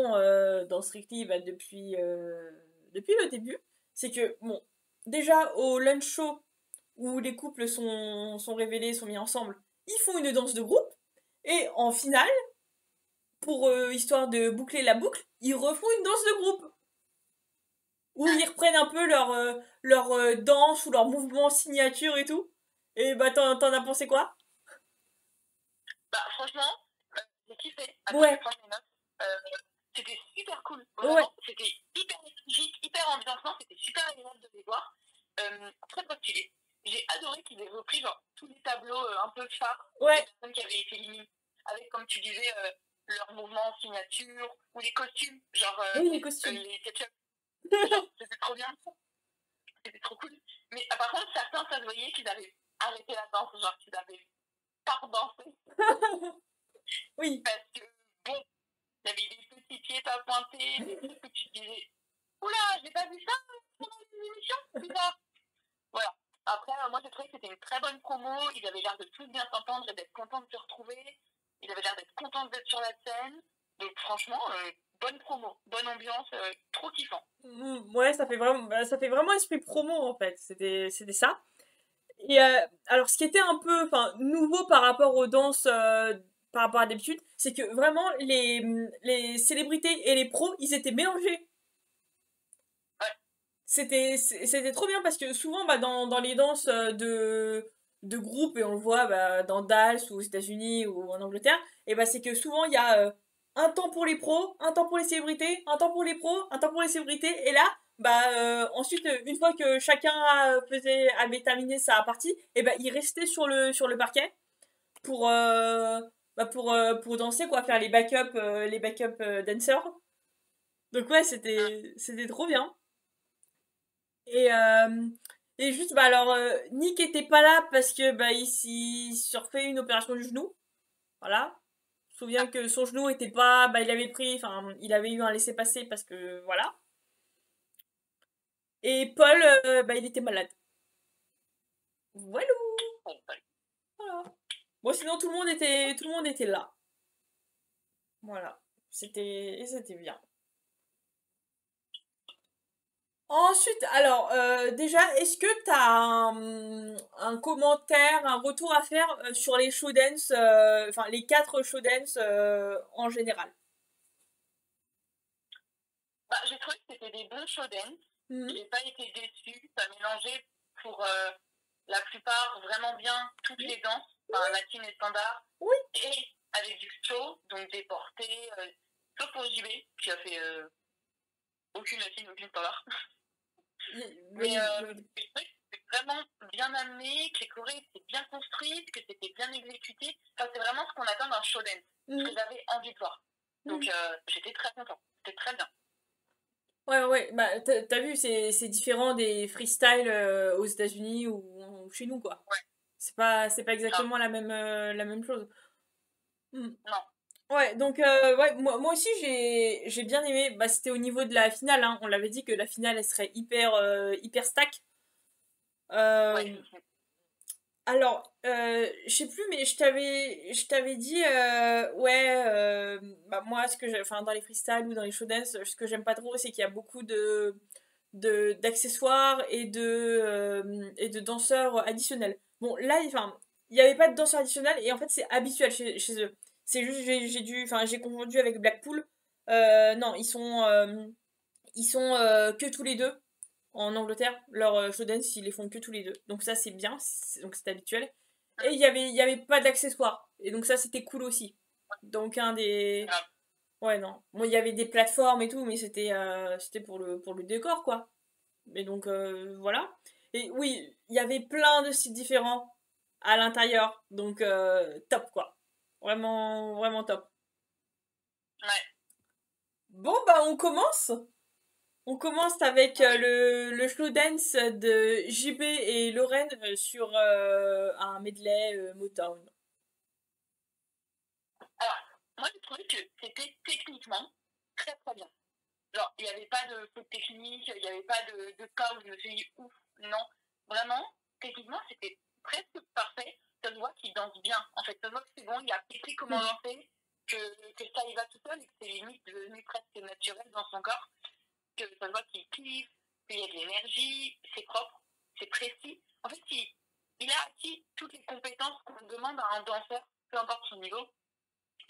A: dans Strictly bah, depuis le début, c'est que bon, déjà au lunch show où les couples sont révélés, sont mis ensemble, ils font une danse de groupe et en finale, pour histoire de boucler la boucle, ils refont une danse de groupe où ils reprennent un peu leur danse ou leur mouvement signature et tout. Et bah t'en as pensé quoi?
B: Bah, franchement, j'ai kiffé. Attends, je vais
A: Ouais,
B: prendre mes notes. Euh, C'était super cool.
A: ouais,
B: Vraiment, c'était hyper énergique, hyper ambiançant. C'était super agréable de les voir. Très très stylé. J'ai adoré qu'ils aient repris genre, tous les tableaux un peu phares des
A: ouais,
B: personnes qui avaient été éliminées. Avec, comme tu disais, leurs mouvements signature ou les costumes, genre
A: oui les costumes.
B: les ketchup. Genre, c'était trop bien. C'était trop cool. Mais par contre, certains, ça se voyait qu'ils avaient arrêté la danse, genre qu'ils avaient pas redansé.
A: Oui,
B: Parce que, bon, il y avait des petits pieds à pointer, des trucs que tu disais, oula, j'ai pas vu ça pendant l'émission, bizarre. Voilà. Après, moi, j'ai trouvé que c'était une très bonne promo. Ils avaient l'air de tous bien s'entendre et d'être contents de se retrouver. Ils avaient l'air d'être contents d'être sur la scène. Donc, franchement, bonne promo, bonne ambiance, trop kiffant.
A: ouais, ça fait vraiment esprit promo en fait. C'était ça. Et alors, ce qui était un peu, enfin, nouveau par rapport aux danses, par rapport à d'habitude, c'est que vraiment les célébrités et les pros, ils étaient mélangés.
B: Ouais,
A: C'était trop bien parce que souvent, bah, dans les danses de groupe, et on le voit bah, dans Dals ou aux États-Unis ou en Angleterre, et bah, c'est que souvent il y a un temps pour les pros, un temps pour les célébrités, un temps pour les pros, un temps pour les célébrités, et là, bah, ensuite, une fois que chacun avait terminé sa partie, et bah, il restait sur le parquet pour, bah, pour danser, quoi, faire les backup dancers. Donc ouais, c'était trop bien. Et, euh, et juste, bah alors, Nick était pas là parce que bah il se refait une opération du genou. Voilà. Je me souviens que son genou était pas, bah il avait pris, enfin, il avait eu un laissez-passer parce que voilà. Et Paul, bah il était malade. Voilà.
B: bon, ouais.
A: Voilà. Bon, sinon tout le monde était là. Voilà. C'était bien. Ensuite, alors, déjà, est-ce que tu as un commentaire, un retour à faire sur les show dance, enfin les quatre show dance en général?
B: Bah, j'ai trouvé que c'était des bons show dance.
A: Mhm.
B: J'ai pas été déçue. Ça mélangeait pour la plupart vraiment bien toutes les danses, enfin latines et standards,
A: Oui.
B: et avec du show, donc déporté, sauf pour JB, qui a fait aucune latine, aucune standard. Mais je trouvais que c'était vraiment bien amené, que les chorés étaient bien construites, que c'était bien exécuté. Enfin, c'est vraiment ce qu'on attend d'un show dance, ce que
A: Mhm.
B: j'avais envie de voir. Donc
A: Mhm.
B: j'étais très contente. C'était très bien.
A: Ouais, ouais, bah t'as vu, c'est différent des freestyles aux États-Unis ou chez nous, quoi.
B: Ouais,
A: C'est pas
B: grave.
A: exactement la même chose. Mhm.
B: Non.
A: Ouais, donc ouais, moi aussi j'ai bien aimé. Bah, c'était au niveau de la finale, hein. On l'avait dit que la finale elle serait hyper stack.
B: Ouais.
A: Euh, alors, je sais plus, mais je t'avais dit, ouais, bah moi, enfin, dans les freestyles ou dans les show dance, ce que j'aime pas trop, c'est qu'il y a beaucoup d'accessoires et de danseurs additionnels. Bon, là, enfin, il y avait pas de danseurs additionnels et en fait, c'est habituel chez eux. C'est juste, enfin, j'ai confondu avec Blackpool. Non, ils sont que tous les deux en Angleterre. Leurs show dance, ils les font que tous les deux. Donc ça, c'est bien, donc c'est habituel. Et il y avait pas d'accessoires. Et donc ça, c'était cool aussi. Donc un des...
B: Grave.
A: Ouais, non. Bon, il y avait des plateformes et tout, mais c'était pour le décor, quoi. Mais donc, voilà. Et oui, il y avait plein de styles différents à l'intérieur. Donc, top, quoi. Vraiment, vraiment top.
B: Ouais.
A: Bon, bah, on commence. On commence avec
B: Oui.
A: le slow dance de JB et Lorraine sur un medley Motown.
B: Alors, moi, j'ai trouvé que c'était techniquement très très bien. Genre, il n'y avait pas de faute technique, il n'y avait pas de cas où je me suis dit ouf, non. Vraiment, techniquement, c'était presque parfait. Ça se voit qu'il danse bien. En fait, ça se voit que c'est bon, il a compris comment danser, que ça y va tout seul et que c'est limite devenu presque naturel dans son corps. Que ça se voit qu'il kiffe, qu'il y a de l'énergie, c'est propre, c'est précis. En fait, il a acquis toutes les compétences qu'on demande à un danseur, peu importe son niveau.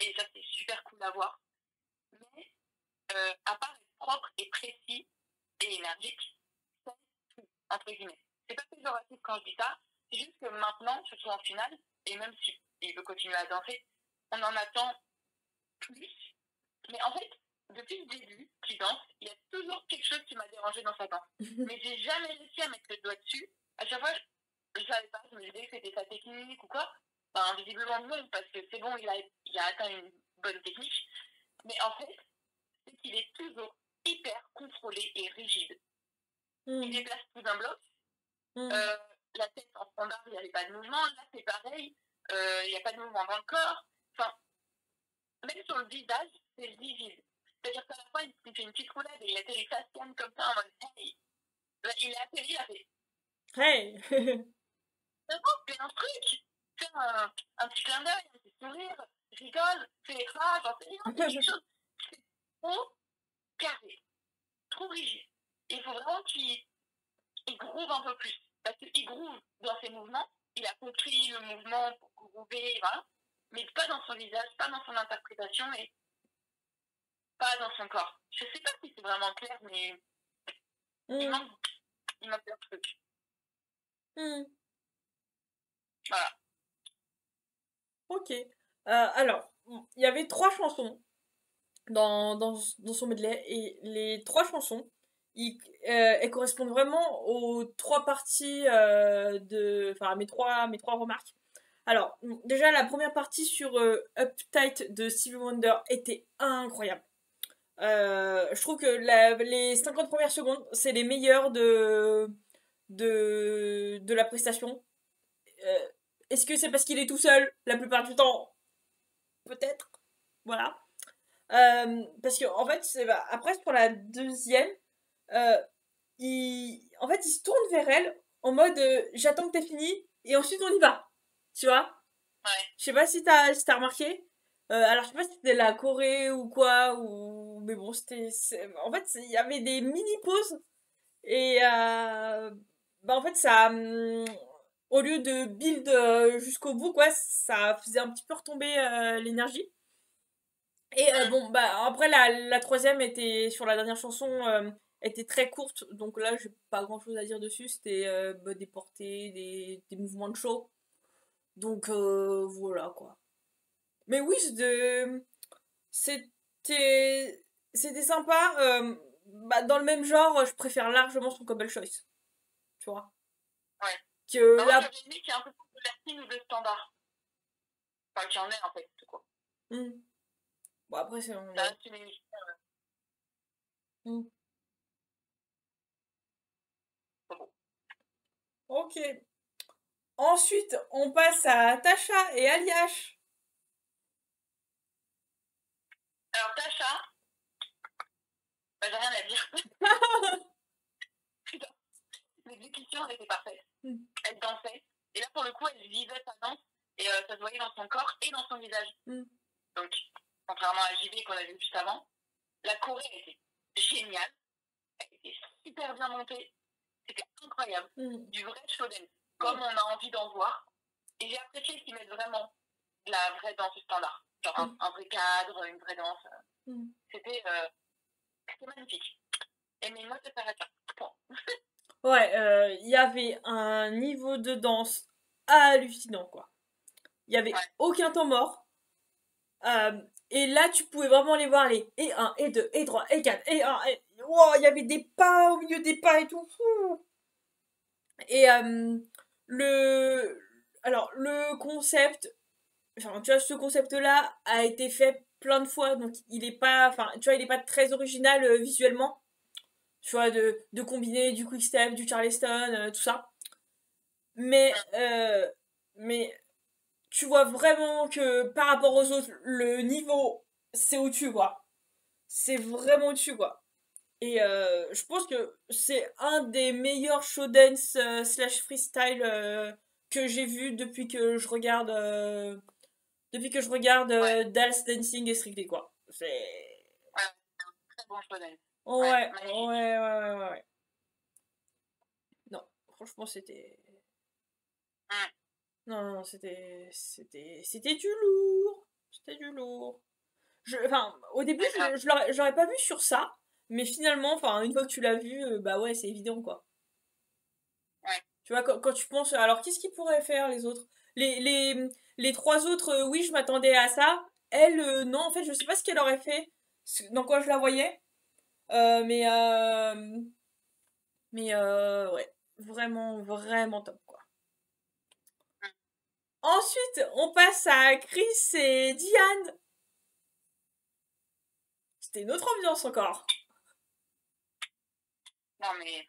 B: Et ça, c'est super cool à voir. Mais, à part être propre et précis et énergique, c'est tout, entre guillemets. C'est pas péjoratif quand je dis ça, c'est juste que maintenant, surtout en finale, et même s'il veut continuer à danser, on en attend plus. Mais en fait, depuis le début qu'il danse, il y a toujours quelque chose qui m'a dérangé dans sa danse. Mais j'ai jamais réussi à mettre le doigt dessus. À chaque fois, je savais pas, je me disais que c'était sa technique ou quoi. Enfin, visiblement non, parce que c'est bon, il a atteint une bonne technique. Mais en fait, c'est qu'il est toujours hyper contrôlé et rigide. Il déplace tout d'un bloc. La tête en standard, il n'y avait pas de mouvement. Là, c'est pareil. Il n'y a pas de mouvement dans le corps. Enfin, même sur le visage, c'est rigide. C'est-à-dire qu'à la fois, il fait une petite roulade et il atterrit sa scanne comme ça en mode hey. Il est atterri, il a fait
A: hey.
B: c'est bon, fais un truc. Fais un petit clin d'œil, un petit sourire, rigole, fais ça, j'en sais rien, quelque chose. C'est trop carré, trop rigide. Il faut vraiment qu'il groove un peu plus. Parce qu'il groove dans ses mouvements, il a compris le mouvement pour groover, voilà. Mais pas dans son visage, pas dans son interprétation et pas dans son corps. Je sais pas si c'est vraiment clair, mais il manque un truc. Voilà.
A: Ok. Alors, il y avait 3 chansons dans son medley et les 3 chansons, elles correspondent vraiment aux 3 parties enfin mes trois remarques. Alors, déjà la première partie sur Uptight de Stevie Wonder était incroyable. Je trouve que les 50 premières secondes, c'est les meilleures de la prestation. Est-ce que c'est parce qu'il est tout seul la plupart du temps? Peut-être. Voilà. Parce que en fait, après pour la deuxième, en fait, il se tourne vers elle en mode j'attends que t'aies fini et ensuite on y va. Tu vois?
B: Ouais.
A: Je sais pas si t'as remarqué. Alors je sais pas si c'était la Corée ou quoi mais bon en fait il y avait des mini pauses et bah en fait ça au lieu de build jusqu'au bout quoi ça faisait un petit peu retomber l'énergie. Et bon, bah après la troisième était sur la dernière chanson, était très courte, donc là j'ai pas grand chose à dire dessus. C'était bah, des portées, des mouvements de show. Donc voilà quoi. Mais oui, c'était c'était sympa. Bah, dans le même genre, je préfère largement son Couple Choice. Tu vois.
B: Ouais.
A: Que
B: moi,
A: là.
B: j'avais dit qu'il y a un peu plus de latine ou de standard. Enfin, qu'il y en ait en fait, tout quoi.
A: Bon, après, c'est.
B: Ça reste une émission. Bon.
A: Ok. Ensuite, on passe à Tasha et Aliash.
B: Alors, Tasha, bah, j'ai rien à dire. L'exécution, elle était parfaite. Elle dansait. Et là, pour le coup, elle vivait sa danse. Et ça se voyait dans son corps et dans son visage. Donc, contrairement à JB qu'on a vu juste avant, la choré était géniale. Elle était super bien montée. C'était incroyable. Du vrai show dance. Comme on a envie d'en voir. Et j'ai apprécié qu'ils mettent vraiment de la vraie danse standard. Genre un vrai cadre, une vraie danse. C'était magnifique. Et mes notes s'arrêtent là. Point.
A: Ouais, il y avait un niveau de danse hallucinant, quoi. Il y avait aucun temps mort. Et là, tu pouvais vraiment les voir les et 1, et 2, et 3, et 4, et 1, et... Wow, il y avait des pas au milieu des pas et tout. Et le concept, enfin, tu vois, ce concept-là a été fait plein de fois, donc il est pas, enfin, tu vois, il est pas très original visuellement. Tu vois, de combiner du quick step, du charleston, tout ça. Mais tu vois vraiment que par rapport aux autres, le niveau, c'est au-dessus, quoi. C'est vraiment au-dessus, quoi. Et je pense que c'est un des meilleurs show dance slash freestyle que j'ai vu
B: Ouais,
A: Dance Dancing et Strictly, quoi. C'est...
B: ouais, très bon Shonen.
A: Ouais,
B: Ouais,
A: ouais,
B: magnifique.
A: ouais, ouais, ouais, ouais. Non, franchement, c'était...
B: Mm.
A: Non, non, c'était du lourd. C'était du lourd. Enfin, au début,
B: Ouais, grave.
A: j'aurais pas vu sur ça, mais finalement, enfin, une fois que tu l'as vu, bah ouais, c'est évident, quoi.
B: Ouais.
A: Tu vois, quand tu penses, alors qu'est-ce qu'ils pourraient faire les autres? Les, les, les trois autres, oui, je m'attendais à ça. Elle, non, en fait, je sais pas ce qu'elle aurait fait, dans quoi je la voyais, euh, mais, euh, ouais, vraiment, vraiment top, quoi.
B: Mm.
A: Ensuite, on passe à Chris et Diane. C'était une autre ambiance encore.
B: Non, mais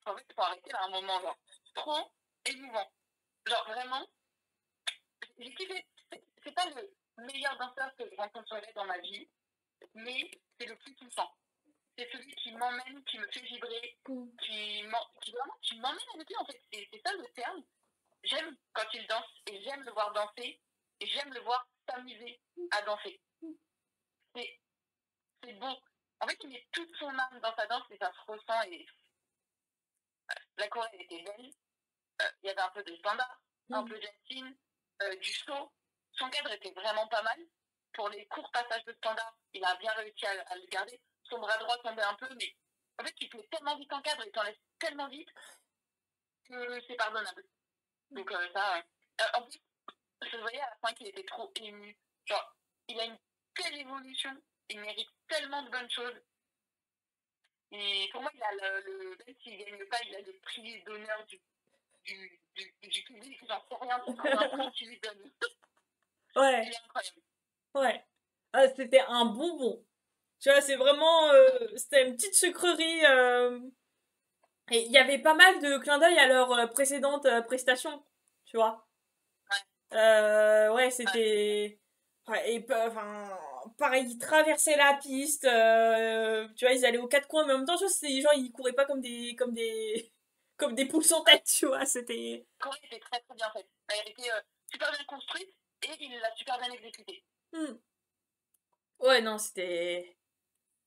B: en fait, faut arrêter là un moment, genre. Trop émouvant. Genre, vraiment, j'ai kiffé. C'est pas le meilleur danseur que je rencontrerai dans ma vie, mais c'est le plus touchant. C'est celui qui m'emmène, qui me fait vibrer, qui m'emmène avec lui, en fait. C'est ça le terme. J'aime quand il danse et j'aime le voir danser et j'aime le voir s'amuser à danser. C'est, c'est beau. En fait, il met toute son âme dans sa danse et ça se ressent. Et la choré était belle. Il y avait un peu de standard, un peu d'Ancine, du saut. Son cadre était vraiment pas mal. Pour les courts passages de standard, il a bien réussi à le garder. Son bras droit tombait un peu, mais en fait, il te met tellement vite en cadre et t'enlève tellement vite que c'est pardonnable. Donc, ça, en plus, je voyais à la fin qu'il était trop ému. Genre, il a une telle évolution, il mérite tellement de bonnes choses. Et pour moi, il a même s'il ne gagne pas, il a le prix d'honneur du public, j'en sais rien, c'est comme un prix qu'il lui donne.
A: Ouais,
B: Il est incroyable.
A: ouais. Ah, c'était un bonbon. Tu vois, c'est vraiment... c'était une petite sucrerie. Et il y avait pas mal de clins d'œil à leurs précédentes prestations. Tu vois.
B: Ouais,
A: Ouais,
B: ouais,
A: c'était... Ouais, et enfin, pareil, ils traversaient la piste. Tu vois, ils allaient aux quatre coins, mais en même temps, tu vois, c'était genre, ils couraient pas comme des poules sans tête, tu vois. C'était...
B: Corée était très très bien faite. Elle était super bien construite et il l'a super bien exécutée.
A: Hmm. Ouais, non, c'était...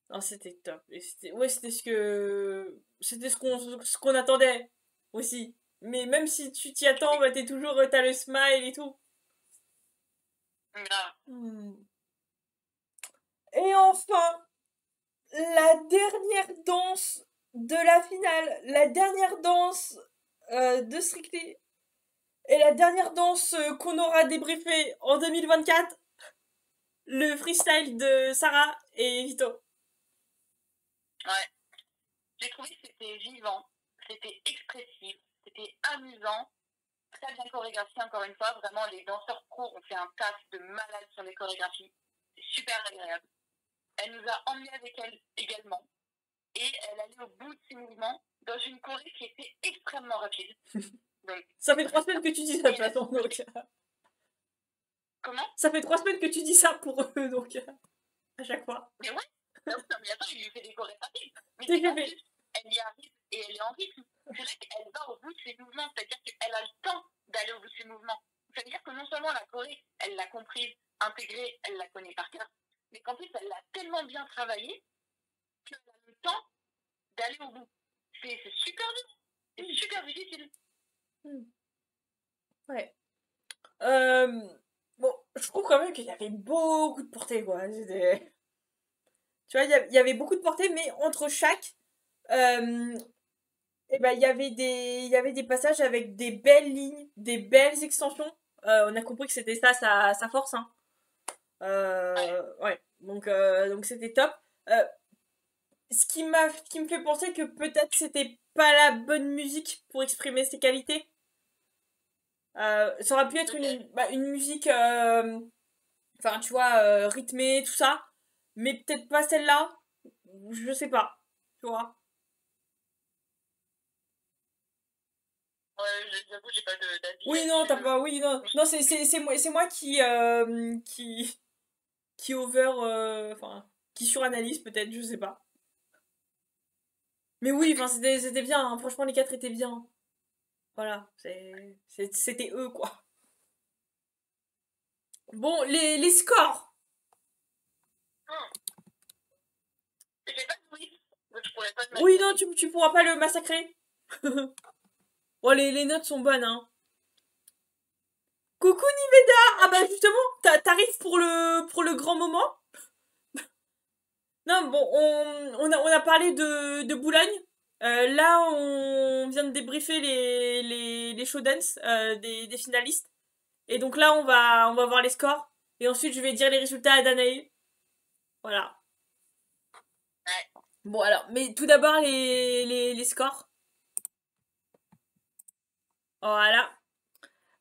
A: Non, c'était top. Et c'était, ouais, c'était ce qu'on attendait aussi. Mais même si tu t'y attends,
B: Oui,
A: bah, t'as le smile et tout.
B: grave.
A: Hmm. Et enfin, la dernière danse de la finale, la dernière danse de Strictly et la dernière danse qu'on aura débriefée en 2024, le freestyle de Sarah et Vito.
B: Ouais. J'ai trouvé que c'était vivant, c'était expressif, c'était amusant, très bien chorégraphié encore une fois. Vraiment, les danseurs pros ont fait un taf de malade sur les chorégraphies. C'est super agréable. Elle nous a emmenés avec elle également. Et elle allait au bout de ses mouvements dans une choré qui était extrêmement rapide. Donc,
A: Ça fait
B: c'est
A: trois
B: très
A: semaines
B: bien.
A: que tu dis ça de
B: Et
A: toute façon, donc...
B: comment?
A: Ça fait 3 semaines que tu dis ça pour eux, donc... À chaque fois.
B: Mais ouais, non, mais attends, il lui fait des chorés rapides. Mais
A: Dès
B: c'est
A: que
B: qu'en
A: fait.
B: plus, elle y arrive et elle est en rythme. C'est là qu'elle va au bout de ses mouvements, c'est-à-dire qu'elle a le temps d'aller au bout de ses mouvements. Ça veut dire que non seulement la choré, elle l'a comprise, intégrée, elle la connaît par cœur, mais qu'en plus, elle l'a tellement bien travaillée qu'elle a le temps d'aller au bout. C'est super dur, c'est super difficile.
A: Hmm. Ouais. Euh, bon, je trouve quand même qu'il y avait beaucoup de portée, quoi. Tu vois, il y avait beaucoup de portée, mais entre chaque, euh, eh ben, il y avait des passages avec des belles lignes, des belles extensions. On a compris que c'était ça sa force, hein.
B: Ouais,
A: Ouais, donc c'était top. Euh, ce qui me fait penser que peut-être c'était pas la bonne musique pour exprimer ses qualités. Ça aurait pu être
B: peut-être.
A: une musique, enfin, tu vois, rythmée, tout ça, mais peut-être pas celle-là. Je sais pas, tu vois.
B: Ouais, j'avoue, j'ai pas d'avis
A: Oui, non, t'as
B: là-dessus.
A: pas, oui, non, non, c'est moi qui over, enfin, qui suranalyse peut-être, je sais pas. Mais oui, enfin, c'était bien, hein. Franchement, les 4 étaient bien. Voilà, c'était eux, quoi. Bon, les scores.
B: Hum. J'ai pas de quiz, donc je pourrais pas te mettre.
A: Oui, non, tu pourras pas le massacrer. Bon, les notes sont bonnes, hein. Coucou Niveda. Ah bah justement, t'arrives pour le grand moment. Non, bon, on a parlé de Boulogne. Là, on vient de débriefer les showdance des finalistes. Et donc là, on va voir les scores. Et ensuite, je vais dire les résultats à Danae. Voilà.
B: Ouais.
A: Bon, alors, mais tout d'abord, les scores. Voilà.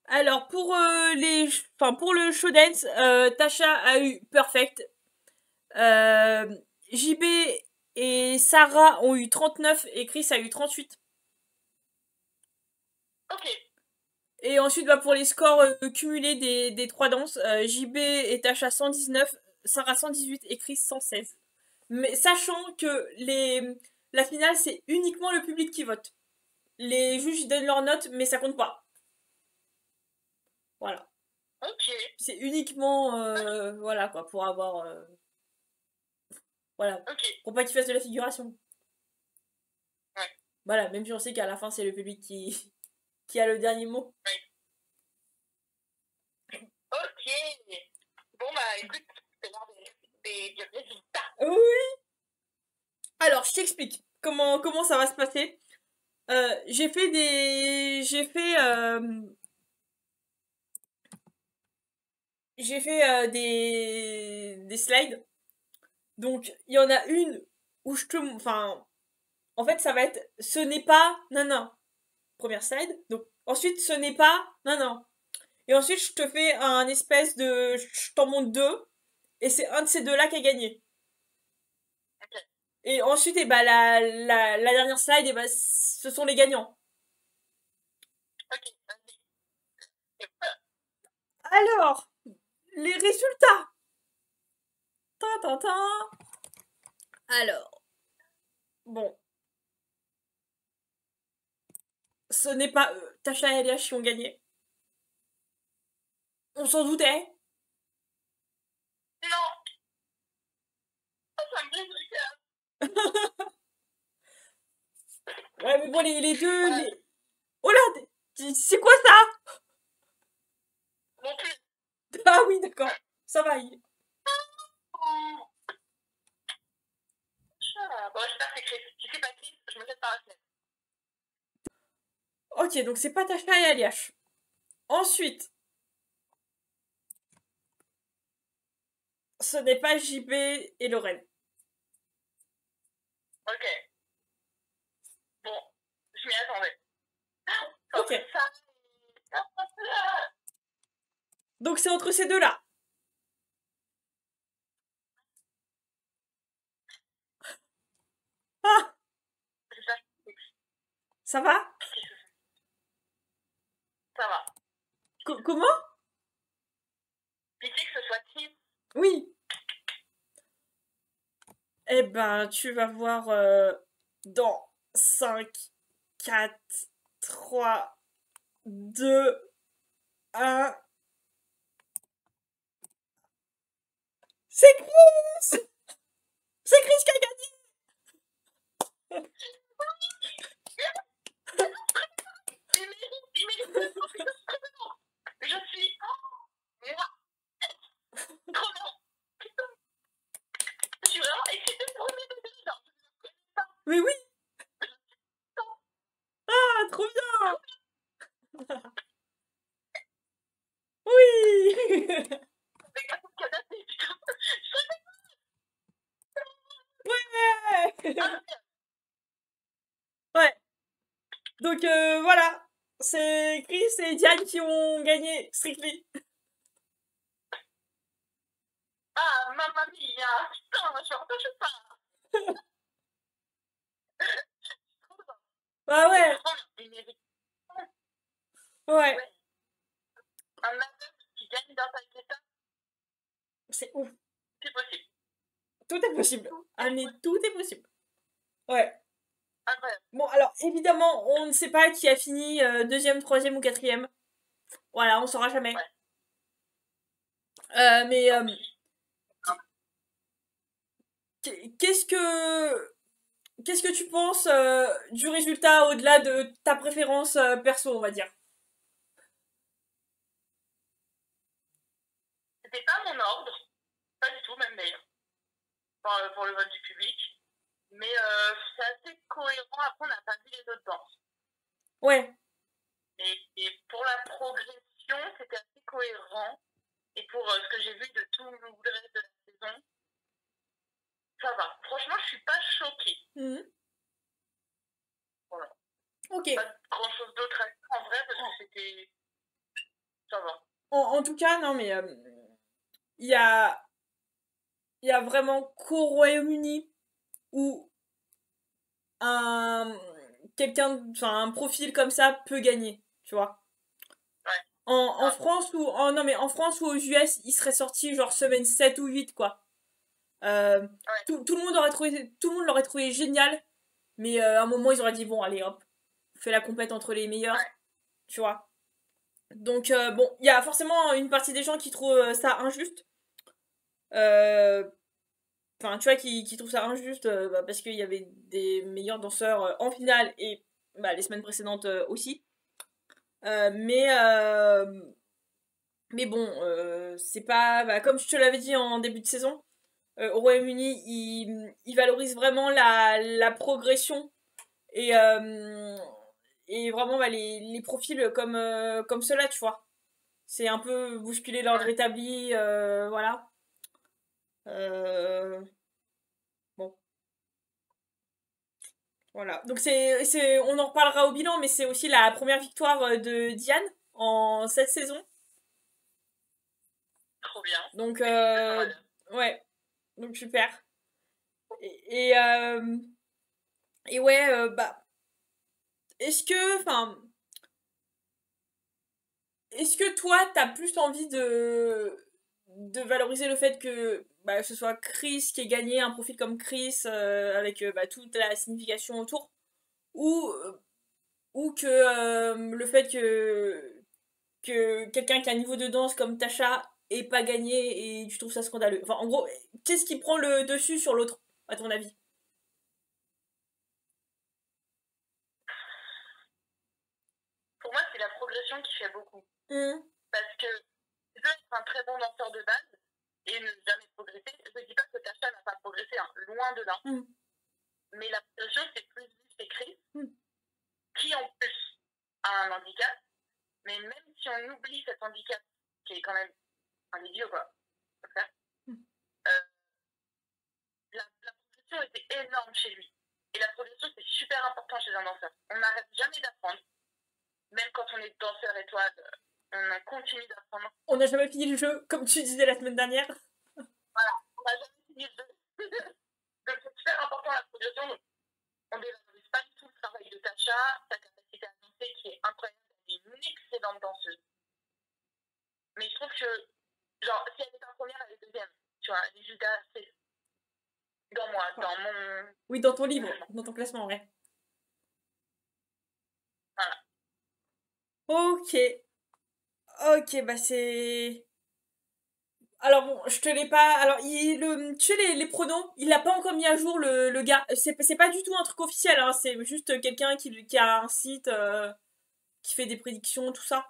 A: Alors, pour le showdance, Tasha a eu perfect. Euh, JB et Sarah ont eu 39 et Chris a eu 38.
B: Ok.
A: Et ensuite, bah, pour les scores cumulés des trois danses, JB et Tasha 119, Sarah 118 et Chris 116. Mais sachant que la finale, c'est uniquement le public qui vote. Les juges ils donnent leurs notes, mais ça compte pas. Voilà.
B: Ok.
A: C'est uniquement, voilà quoi, pour avoir, voilà,
B: Ok.
A: pour pas qu'ils fassent de la figuration.
B: Ouais.
A: Voilà, même si on sait qu'à la fin, c'est le public qui a le dernier mot.
B: Ouais. Ok. Bon bah écoute, c'est l'heure des résultats.
A: Oui. Alors, je t'explique comment ça va se passer. J'ai fait des slides. Donc, il y en a une où enfin, en fait, ça va être, ce n'est pas, non, non. Première slide. Donc, ensuite, ce n'est pas, non, non. Et ensuite, je te fais un espèce de, je t'en montre deux. Et c'est un de ces deux-là qui a gagné.
B: Ok.
A: Et ensuite, et bah, la dernière slide, et bah, ce sont les gagnants.
B: Ok. Vas-y.
A: Alors, les résultats. Tin, tin, tin. Alors, bon, ce n'est pas eux. Tasha et Elias qui ont gagné. On s'en doutait.
B: Non. Ça me brise le cœur.
A: Ouais, mais bon, les deux,
B: Ouais.
A: les... Oh là, c'est quoi ça?
B: Non plus.
A: Ah oui, d'accord. Ça va.
B: Oh. Bon, j'espère que c'est Chris. Si c'est pas Chris, je me jette par la fenêtre.
A: Ok, donc c'est pas Tasha et Elias. Ensuite, ce n'est pas JB et Lorraine.
B: Ok. Bon, je m'y attendais.
A: Ok.
B: Entre ça.
A: Donc c'est entre ces deux-là. Ah,
B: J'espère
A: ça va?
B: que ça va.
A: Comment?
B: Pitié que ce soit Chris.
A: Oui. Eh ben, tu vas voir dans 5, 4, 3, 2, 1. C'est Chris! C'est Chris qui a gagné!
B: Il mérite le trop, putain, c'est trop bon. Je suis. Moi, trop bien. Putain, je suis vraiment excitée pour le début. Genre,
A: Mais oui! Ah, trop bien! Oui!
B: c'est comme un canapé, putain.
A: Ouais!
B: Ah,
A: Ouais. Donc voilà. C'est Chris et Diane qui ont gagné Strictly.
B: ah, mamma mia. Putain, je suis en je sais pas. Trop bien.
A: Bah
B: C'est
A: ouais.
B: trop bien. Il mérite.
A: Ouais.
B: Ouais. Un aveugle qui gagne dans ta guetta,
A: C'est ouf.
B: c'est possible.
A: Tout est possible.
B: Tout
A: Ah
B: est
A: mais
B: possible.
A: tout est possible. Ouais.
B: Incroyable.
A: Bon, alors, évidemment, on ne sait pas qui a fini deuxième, troisième ou quatrième. Voilà, on saura jamais.
B: Ouais.
A: Mais
B: Tant pis.
A: qu'est-ce que qu'est-ce que tu penses du résultat au-delà de ta préférence perso, on va dire?
B: C'était pas mon ordre, pas du tout, même d'ailleurs, pour le vote du public. Mais c'est assez cohérent. Après, on n'a pas vu les autres danses.
A: Ouais.
B: Et pour la progression, c'était assez cohérent. Et pour ce que j'ai vu de tout le reste de la saison, ça va. Franchement, je suis pas choquée.
A: Mmh.
B: Voilà.
A: Ok.
B: Pas grand chose d'autre à dire en vrai parce que c'était. Ça va.
A: En tout cas, non, mais il y a, y a vraiment qu'au Royaume-Uni où un quelqu'un, enfin un profil comme ça peut gagner, tu vois.
B: Ouais.
A: En France ou non mais en France ou aux US, il serait sorti genre semaine 7 ou 8 quoi.
B: Ouais.
A: Tout le monde aurait trouvé tout le monde l'aurait trouvé génial, mais à un moment ils auraient dit bon allez hop, on fait la compète entre les meilleurs,
B: Ouais.
A: tu vois. Donc bon, il y a forcément une partie des gens qui trouvent ça injuste. Enfin, tu vois, qui trouvent ça injuste bah, parce qu'il y avait des meilleurs danseurs en finale et bah, les semaines précédentes aussi. Euh, mais, euh, mais bon, c'est pas. Bah, comme je te l'avais dit en début de saison, au Royaume-Uni, ils valorisent vraiment la progression et, et vraiment bah, les profils comme ceux-là, tu vois. C'est un peu bousculer l'ordre
B: Ouais.
A: établi, voilà. Euh, bon, voilà. Donc on en reparlera au bilan, mais c'est aussi la première victoire de Diane en cette saison.
B: Trop bien.
A: Donc,
B: Félicitations, madame.
A: ouais, donc super. Et, et, euh, et ouais, bah, enfin, est-ce que toi, t'as plus envie de valoriser le fait que bah, ce soit Chris qui ait gagné un profil comme Chris avec bah, toute la signification autour, ou, ou que le fait que quelqu'un qui a un niveau de danse comme Tasha ait pas gagné et tu trouves ça scandaleux. Enfin, en gros, qu'est-ce qui prend le dessus sur l'autre, à ton avis?
B: Pour moi, c'est la progression qui fait beaucoup.
A: Mmh.
B: Parce que tu peux être un très bon danseur de base et ne jamais progresser. Je ne dis pas que Tasha n'a pas progressé, hein, loin de là.
A: Mmh.
B: Mais la progression, c'est plus vu, c'est Chris,
A: Mmh.
B: qui en plus a un handicap. Mais même si on oublie cet handicap, qui est quand même un idiot, quoi,
A: Mmh.
B: la progression était énorme chez lui. Et la progression, c'est super important chez un danseur. On n'arrête jamais d'apprendre. Même quand on est danseur étoile, on continue d'apprendre.
A: On n'a jamais fini le jeu, comme tu disais la semaine dernière.
B: Voilà, on n'a jamais fini le jeu. Donc c'est super important la progression. Donc, on ne dévalorise pas du tout le travail de Tasha, sa capacité à danser qui est incroyable. Elle est une excellente danseuse. Mais je trouve que, genre, si elle est pas première, elle est deuxième. Tu vois, les Judas, c'est dans moi, dans mon.
A: Oui, dans ton livre, dans ton classement, ouais.
B: Voilà.
A: Ok. Ok, bah c'est. Alors bon, je te l'ai pas. Alors, tu sais, les pronoms, il l'a pas encore mis à jour, le gars. C'est pas du tout un truc officiel, hein. C'est juste quelqu'un qui a un site qui fait des prédictions, tout ça.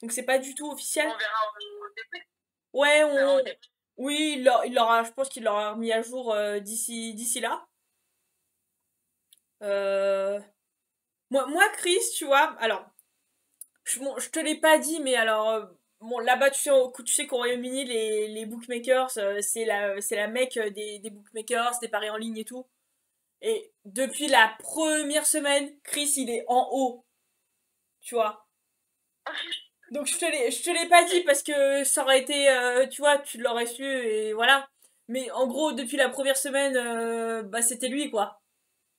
A: Donc, c'est pas du tout officiel.
B: On verra au début.
A: Ouais,
B: On verra au début.
A: oui, je pense qu'il l'aura mis à jour d'ici là. Euh, moi, Chris, tu vois, alors, je te l'ai pas dit, mais alors, bon, là-bas, tu sais qu'au Royaume-Uni, les bookmakers, c'est la mecque des bookmakers, des paris en ligne et tout. Et depuis la première semaine, Chris, il est en haut, tu vois. Donc je te l'ai pas dit parce que ça aurait été, tu vois, tu l'aurais su et voilà. Mais en gros, depuis la première semaine, bah c'était lui, quoi.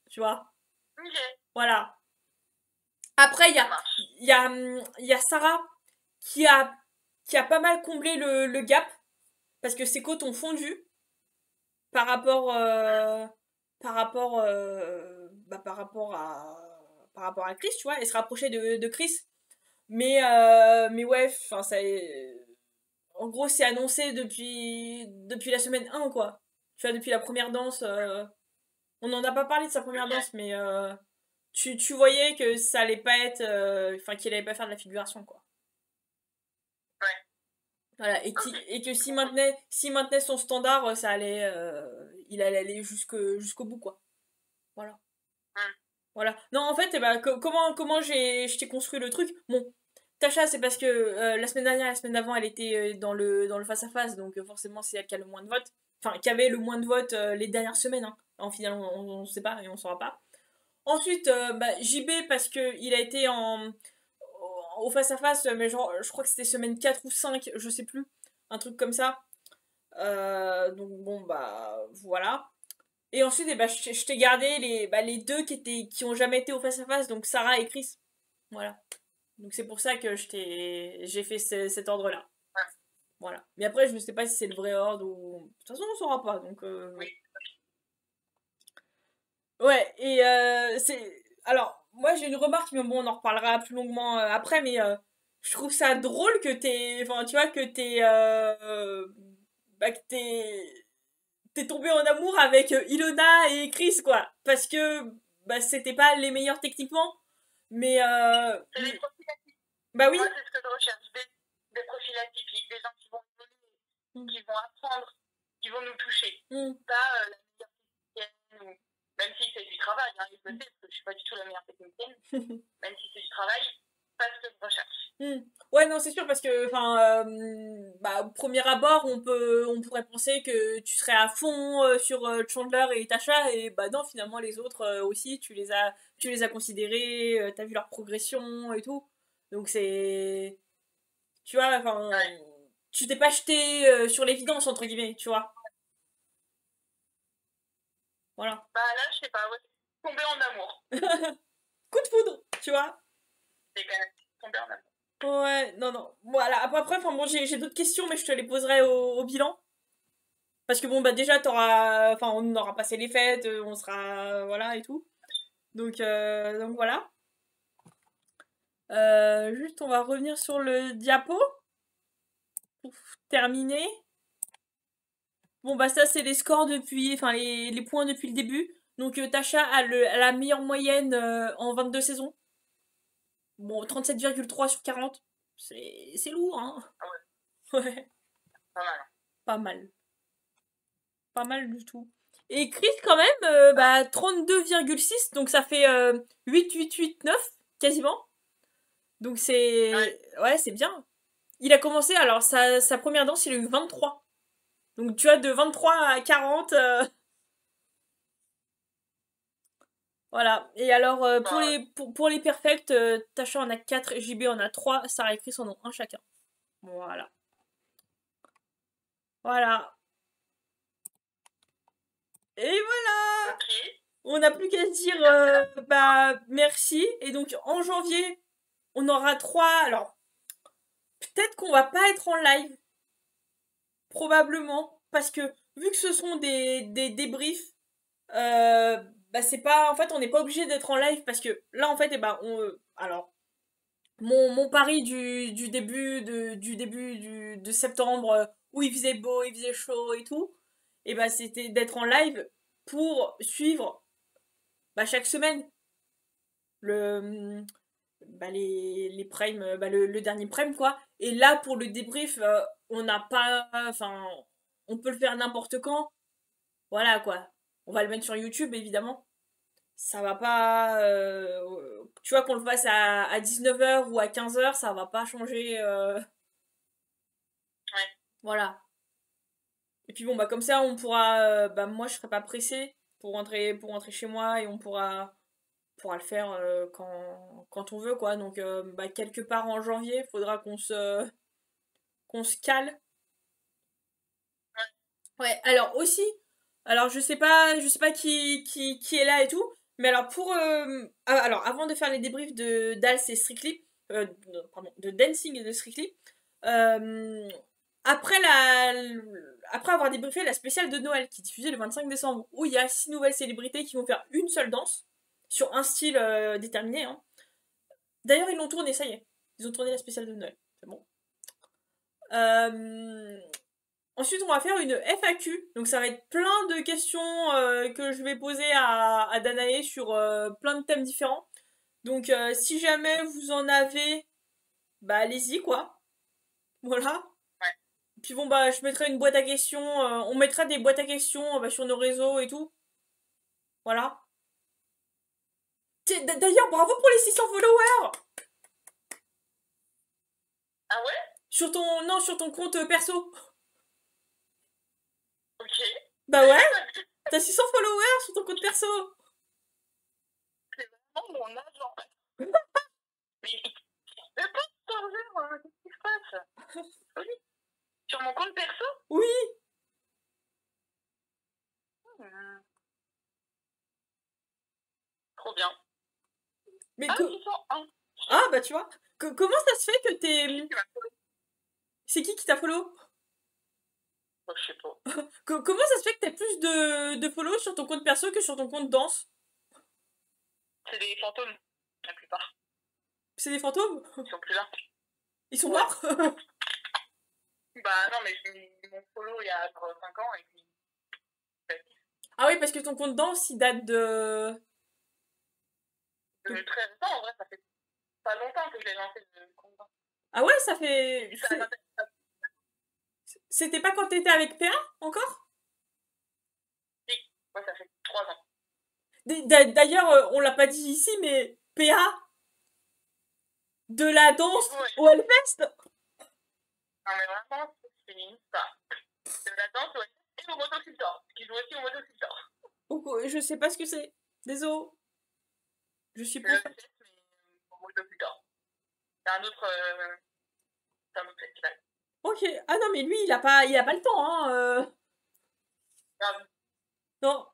A: Tu vois.
B: Ok,
A: Voilà. Après,
B: ça marche.
A: il y a Sarah qui a, qui a pas mal comblé le gap parce que ses côtes ont fondu par rapport, par rapport par rapport à Chris, tu vois, et se rapprocher de Chris. Mais ouais, enfin, ça, en gros, c'est annoncé depuis la semaine 1, quoi. Tu vois, depuis la première danse. On n'en a pas parlé de sa première
B: Ok.
A: danse, mais tu voyais que ça allait pas être. Enfin, qu'il allait pas faire de la figuration, quoi.
B: Ouais.
A: Voilà,
B: Ok.
A: et que s'il maintenait son standard, il allait aller jusqu'au bout, quoi. Voilà.
B: Hmm.
A: Voilà. Non, en fait, eh ben, comment je t'ai construit le truc? Bon, Tasha, c'est parce que la semaine dernière, la semaine d'avant, elle était dans le face-à-face, donc forcément, c'est elle qui a le moins de votes. Enfin, qui avait le moins de votes les dernières semaines, hein. En final, on sait pas et on saura pas. Ensuite, JB, parce que il a été au face-à-face, mais genre, je crois que c'était semaine 4 ou 5, je sais plus. Un truc comme ça. Donc bon, bah, voilà. Et ensuite, eh ben, je t'ai gardé les deux qui ont jamais été au face-à-face, donc Sarah et Chris. Voilà. Donc c'est pour ça que j'ai fait cet ordre-là.
B: Ouais.
A: Voilà. Mais après, je ne sais pas si c'est le vrai ordre ou. De toute façon, on ne saura pas. Donc,
B: Oui.
A: ouais, et c'est. Alors, moi j'ai une remarque, mais bon, on en reparlera plus longuement après, mais je trouve ça drôle que t'es. Enfin, tu vois, que t'es. Bah, que t'es tombé en amour avec Ilona et Chris, quoi. Parce que bah, c'était pas les meilleurs techniquement, mais.
B: C'est des profils atypiques.
A: Bah oui.
B: Moi, c'est ce que je recherche. Des profils atypiques, des gens qui vont évoluer, qui vont apprendre, qui vont nous toucher.
A: Mm.
B: Pas la meilleure technicienne, ou même si c'est du travail, hein, je le sais, parce que je suis pas du tout la meilleure technicienne, même si c'est du travail, pas ce que je recherche.
A: Mm. Ouais, non, c'est sûr, parce que, enfin, bah, au premier abord, on pourrait penser que tu serais à fond sur Chandler et Tasha, et bah non, finalement, les autres aussi, tu les as considérés, t'as vu leur progression et tout. Donc c'est, tu vois, enfin,
B: Ouais.
A: tu t'es pas jeté sur l'évidence, entre guillemets, tu vois. Voilà.
B: Bah là, je sais pas, ouais, tomber en amour.
A: Coup de foudre, tu vois.
B: C'est quand même tomber en amour.
A: Ouais, non, non. Voilà, après, enfin, bon, j'ai d'autres questions, mais je te les poserai au bilan. Parce que bon, bah déjà, enfin, on aura passé les fêtes, on sera, voilà, et tout. Donc voilà. Juste, on va revenir sur le diapo pour terminer. Bon, bah ça, c'est les scores depuis, enfin, les points depuis le début. Donc Tasha a la meilleure moyenne en 22 saisons. Bon, 37,3 sur 40. C'est lourd, hein.
B: Ah ouais,
A: Ouais,
B: pas mal.
A: pas mal. Pas mal du tout. Et Chris, quand même,
B: Ah,
A: bah, 32,6, donc ça fait 8,889, quasiment. Donc
B: ouais.
A: c'est. Ouais, c'est bien. Il a commencé, alors sa première danse, il a eu 23. Donc tu vois, de 23 à 40. Voilà. Et alors,
B: Bah,
A: pour les perfects, Tasha en a 4, JB en a 3, Sarah et Chris en ont un chacun. Voilà. Voilà. Et voilà.
B: ok.
A: On n'a plus qu'à se dire
B: Super.
A: bah merci. Et donc en janvier, on aura 3. Alors, peut-être qu'on va pas être en live. Probablement. Parce que vu que ce sont des débriefs, bah c'est pas. En fait, on n'est pas obligé d'être en live parce que là, en fait, eh ben, alors, mon pari du début de septembre où il faisait beau, il faisait chaud et tout, et bah c'était d'être en live pour suivre bah, chaque semaine le bah, les primes, bah, le dernier prime quoi. Et là pour le débrief, on n'a pas, enfin, on peut le faire n'importe quand. Voilà quoi. On va le mettre sur YouTube évidemment. Ça va pas, tu vois qu'on le fasse à 19 h ou à 15 h, ça va pas changer.
B: Ouais.
A: Voilà. Et puis bon bah comme ça on pourra, bah moi je serai pas pressée pour rentrer chez moi et pourra le faire quand on veut quoi. Donc bah, quelque part en janvier, faudra qu'on se cale. Ouais, alors aussi, alors je sais pas qui est là et tout, mais alors alors avant de faire les débriefs de Dals et Strictly, pardon, de Dancing et de Strictly, euh, après après avoir débriefé la spéciale de Noël qui est diffusée le 25 décembre, où il y a 6 nouvelles célébrités qui vont faire une seule danse, sur un style déterminé. Hein. D'ailleurs, ils l'ont tourné, ça y est. Ils ont tourné la spéciale de Noël. C'est bon. Ensuite, on va faire une FAQ. Donc, ça va être plein de questions que je vais poser à Danae sur plein de thèmes différents. Donc, si jamais vous en avez, bah, allez-y, quoi. Voilà.
B: Ouais.
A: Puis bon, bah, je mettrai une boîte à questions. On mettra des boîtes à questions sur nos réseaux et tout. Voilà. D'ailleurs, bravo pour les 600 followers!
B: Ah ouais?
A: Sur ton compte perso.
B: Ok.
A: Bah ouais, t'as 600 followers sur ton compte perso.
B: C'est vraiment mon agent. Mais il ne peut pas changer, moi. Qu'est-ce qui se passe? Oui. Sur mon compte perso?
A: Oui.
B: Trop bien.
A: Mais
B: ah, 601.
A: Ah, bah tu vois. Comment ça se fait que t'es... C'est qui t'a follow?
B: Oh, je sais pas.
A: Comment ça se fait que t'as plus de follow sur ton compte perso que sur ton compte danse?
B: C'est des fantômes, la plupart.
A: C'est des fantômes?
B: Ils sont plus là.
A: Ils sont
B: Ouais.
A: morts?
B: Bah non, mais j'ai mis mon follow il y a genre 5 ans et puis...
A: Ah oui, parce que ton compte danse, il date de...
B: Très récent, en vrai, ça fait pas longtemps que j'ai lancé le compte.
A: Ah ouais, ça fait...
B: Ça m'intéresse pas.
A: C'était pas quand t'étais avec PA, encore?
B: Si, ouais, ça fait 3 ans.
A: D'ailleurs, on l'a pas dit ici, mais PA de la danse
B: Ouais.
A: au Hellfest.
B: Non, mais vraiment, c'est ça. De la danse, ouais. Et au motocultor. Qui joue aussi au motocultor.
A: Je sais pas ce que c'est. Désolé. Je suis pas...
B: Le fait, mais au motocultor. C'est un autre festival.
A: Ok. Ah non, mais lui, il a pas le temps, hein.
B: Grave.
A: Non.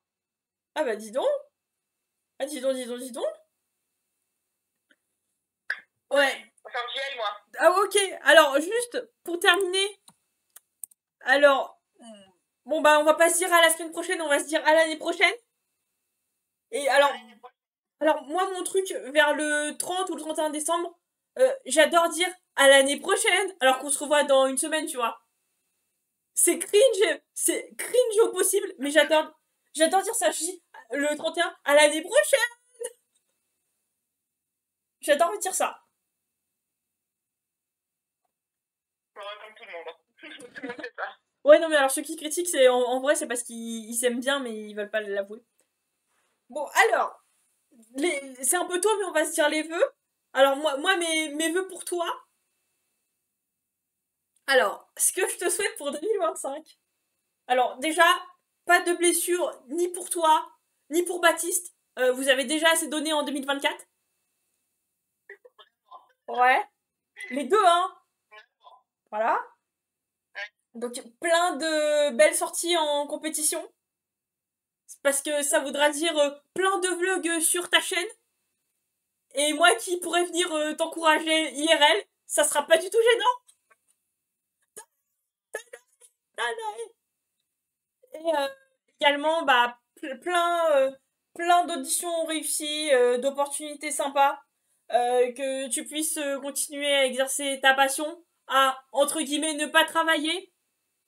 A: Ah bah dis donc. Ah dis donc. Ouais.
B: Enfin, j'y aille, moi.
A: Ah ok. Alors, juste, pour terminer. Alors, bon bah on va pas se dire à la semaine prochaine, on va se dire à l'année prochaine. Et alors moi, mon truc, vers le 30 ou le 31 décembre, j'adore dire à l'année prochaine, alors qu'on se revoit dans une semaine, tu vois. C'est cringe au possible, mais j'adore dire ça. Je dis le 31 à l'année prochaine. J'adore dire ça.
B: Comme tout le monde. Tout le monde fait ça.
A: Ouais, non, mais alors ceux qui critiquent, c'est en vrai, c'est parce qu'ils s'aiment bien, mais ils veulent pas l'avouer. Bon, alors, c'est un peu tôt, mais on va se dire les vœux. Alors, moi mes vœux pour toi. Alors, ce que je te souhaite pour 2025. Alors, déjà, pas de blessure, ni pour toi, ni pour Baptiste. Vous avez déjà assez donné en 2024. Ouais. Les deux, hein. Voilà. Donc, plein de belles sorties en compétition. Parce que ça voudra dire plein de vlogs sur ta chaîne. Et moi qui pourrais venir t'encourager IRL, ça sera pas du tout gênant. Et également, bah, plein d'auditions réussies, d'opportunités sympas. Que tu puisses continuer à exercer ta passion, à, entre guillemets, ne pas travailler,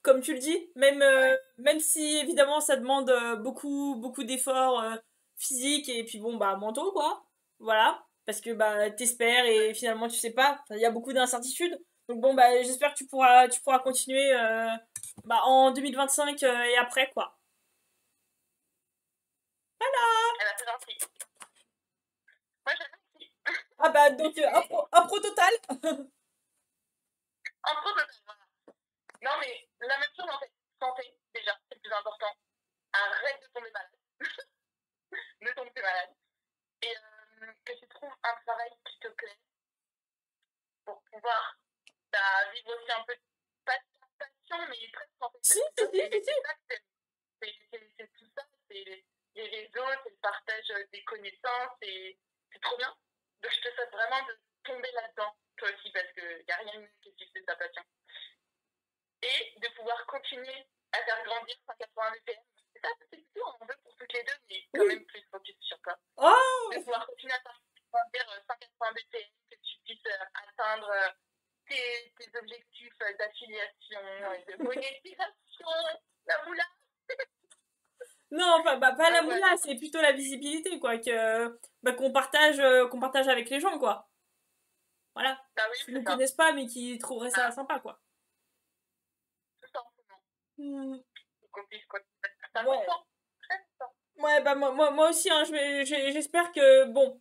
A: comme tu le dis, même si évidemment ça demande beaucoup d'efforts physiques et puis bon, bah, mentaux, quoi. Voilà. Parce que bah, t'espères et finalement tu sais pas. Il y a beaucoup d'incertitudes. Donc bon, bah, j'espère que tu pourras continuer bah, en 2025 et après, quoi.
B: Eh ben, c'est gentil. Moi, j'ai gentil.
A: Ah bah, donc, un pro total.
B: En pro, voilà. Non, mais la même chose en fait. Santé, déjà, c'est le plus important. Arrête de tomber malade. Ne tombe plus malade. Et que tu trouves un travail qui te plaît pour pouvoir vivre aussi un peu, pas de passion, mais presque en fait.
A: Si.
B: C'est tout ça, c'est les réseaux, c'est le partage des connaissances, et c'est trop bien. Donc je te souhaite vraiment de tomber là-dedans, toi aussi, parce qu'il n'y a rien de mieux que si c'est ta passion. Et de pouvoir continuer à faire grandir 180 BPM. C'est ça, c'est plutôt en deux pour toutes les deux, mais quand même plus focus sur toi.
A: Oh,
B: de pouvoir continuer à t'investir 5 à BPM, que tu puisses atteindre tes objectifs d'affiliation, de monétisation, la moula.
A: Non, enfin, bah, pas la
B: Ouais.
A: moula, c'est plutôt la visibilité, quoi, qu'on partage avec les gens, quoi. Voilà.
B: Bah oui,
A: Qui
B: c'est
A: nous
B: ça.
A: connaissent pas, mais qui trouveraient ça sympa, quoi.
B: Tout simplement.
A: Hmm.
B: Qu'on puisse continuer. C'est
A: Ouais.
B: important. Très important.
A: Ouais, bah, moi aussi, hein, j'espère que, bon,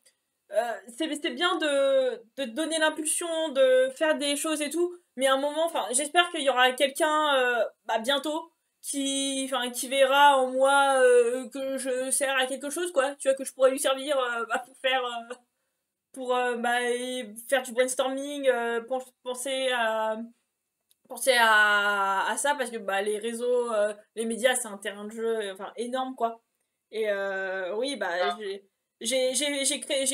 A: c'est bien de te donner l'impulsion, de faire des choses et tout, mais à un moment, enfin, j'espère qu'il y aura quelqu'un, bah, bientôt, qui verra en moi que je sers à quelque chose, quoi. Tu vois, que je pourrais lui servir bah, bah, faire du brainstorming, penser à ça, parce que bah, les réseaux, les médias, c'est un terrain de jeu enfin, énorme, quoi. Et oui, bah,
B: Ah.
A: j'ai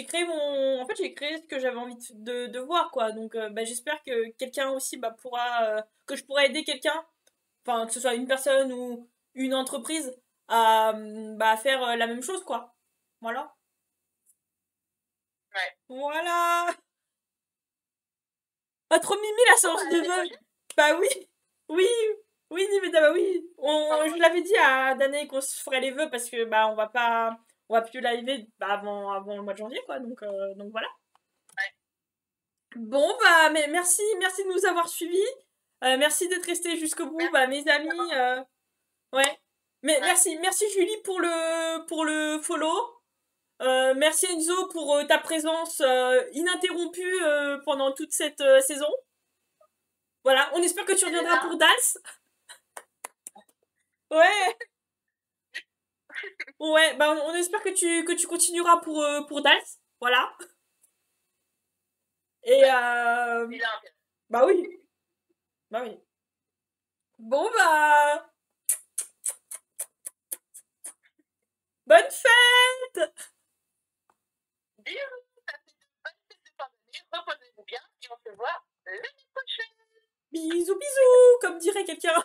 A: créé mon. En fait, j'ai créé ce que j'avais envie de voir, quoi. Donc, bah, j'espère que quelqu'un aussi bah, que je pourrais aider quelqu'un, enfin, que ce soit une personne ou une entreprise, à faire la même chose, quoi. Voilà.
B: Ouais.
A: Voilà. Pas trop mimi la
B: Bon,
A: séance
B: à
A: de
B: l'année
A: vœux.
B: prochaine.
A: Bah oui. Oui. Oui, mais bah oui. Je l'avais dit à Danae qu'on se ferait les vœux parce que bah on va plus liver bah, avant le mois de janvier, quoi. Donc voilà.
B: Ouais.
A: Bon bah mais merci de nous avoir suivis. Merci d'être restés jusqu'au bout,
B: Merci.
A: bah mes amis. Ouais. Mais
B: Ouais.
A: merci Julie pour le follow. Merci Enzo pour ta présence ininterrompue pendant toute cette saison. Voilà, on espère que tu reviendras pour Dals. Ouais. Ouais, bah on espère que tu continueras pour Dals. Voilà. Et
B: Il a un
A: bah oui. Bah oui. Bon bah bonne fête.
B: bisous. Passez une bonne fête de fin d'année. Reposez-vous bien et on se voit l'année prochaine.
A: Bisous bisous, comme dirait quelqu'un.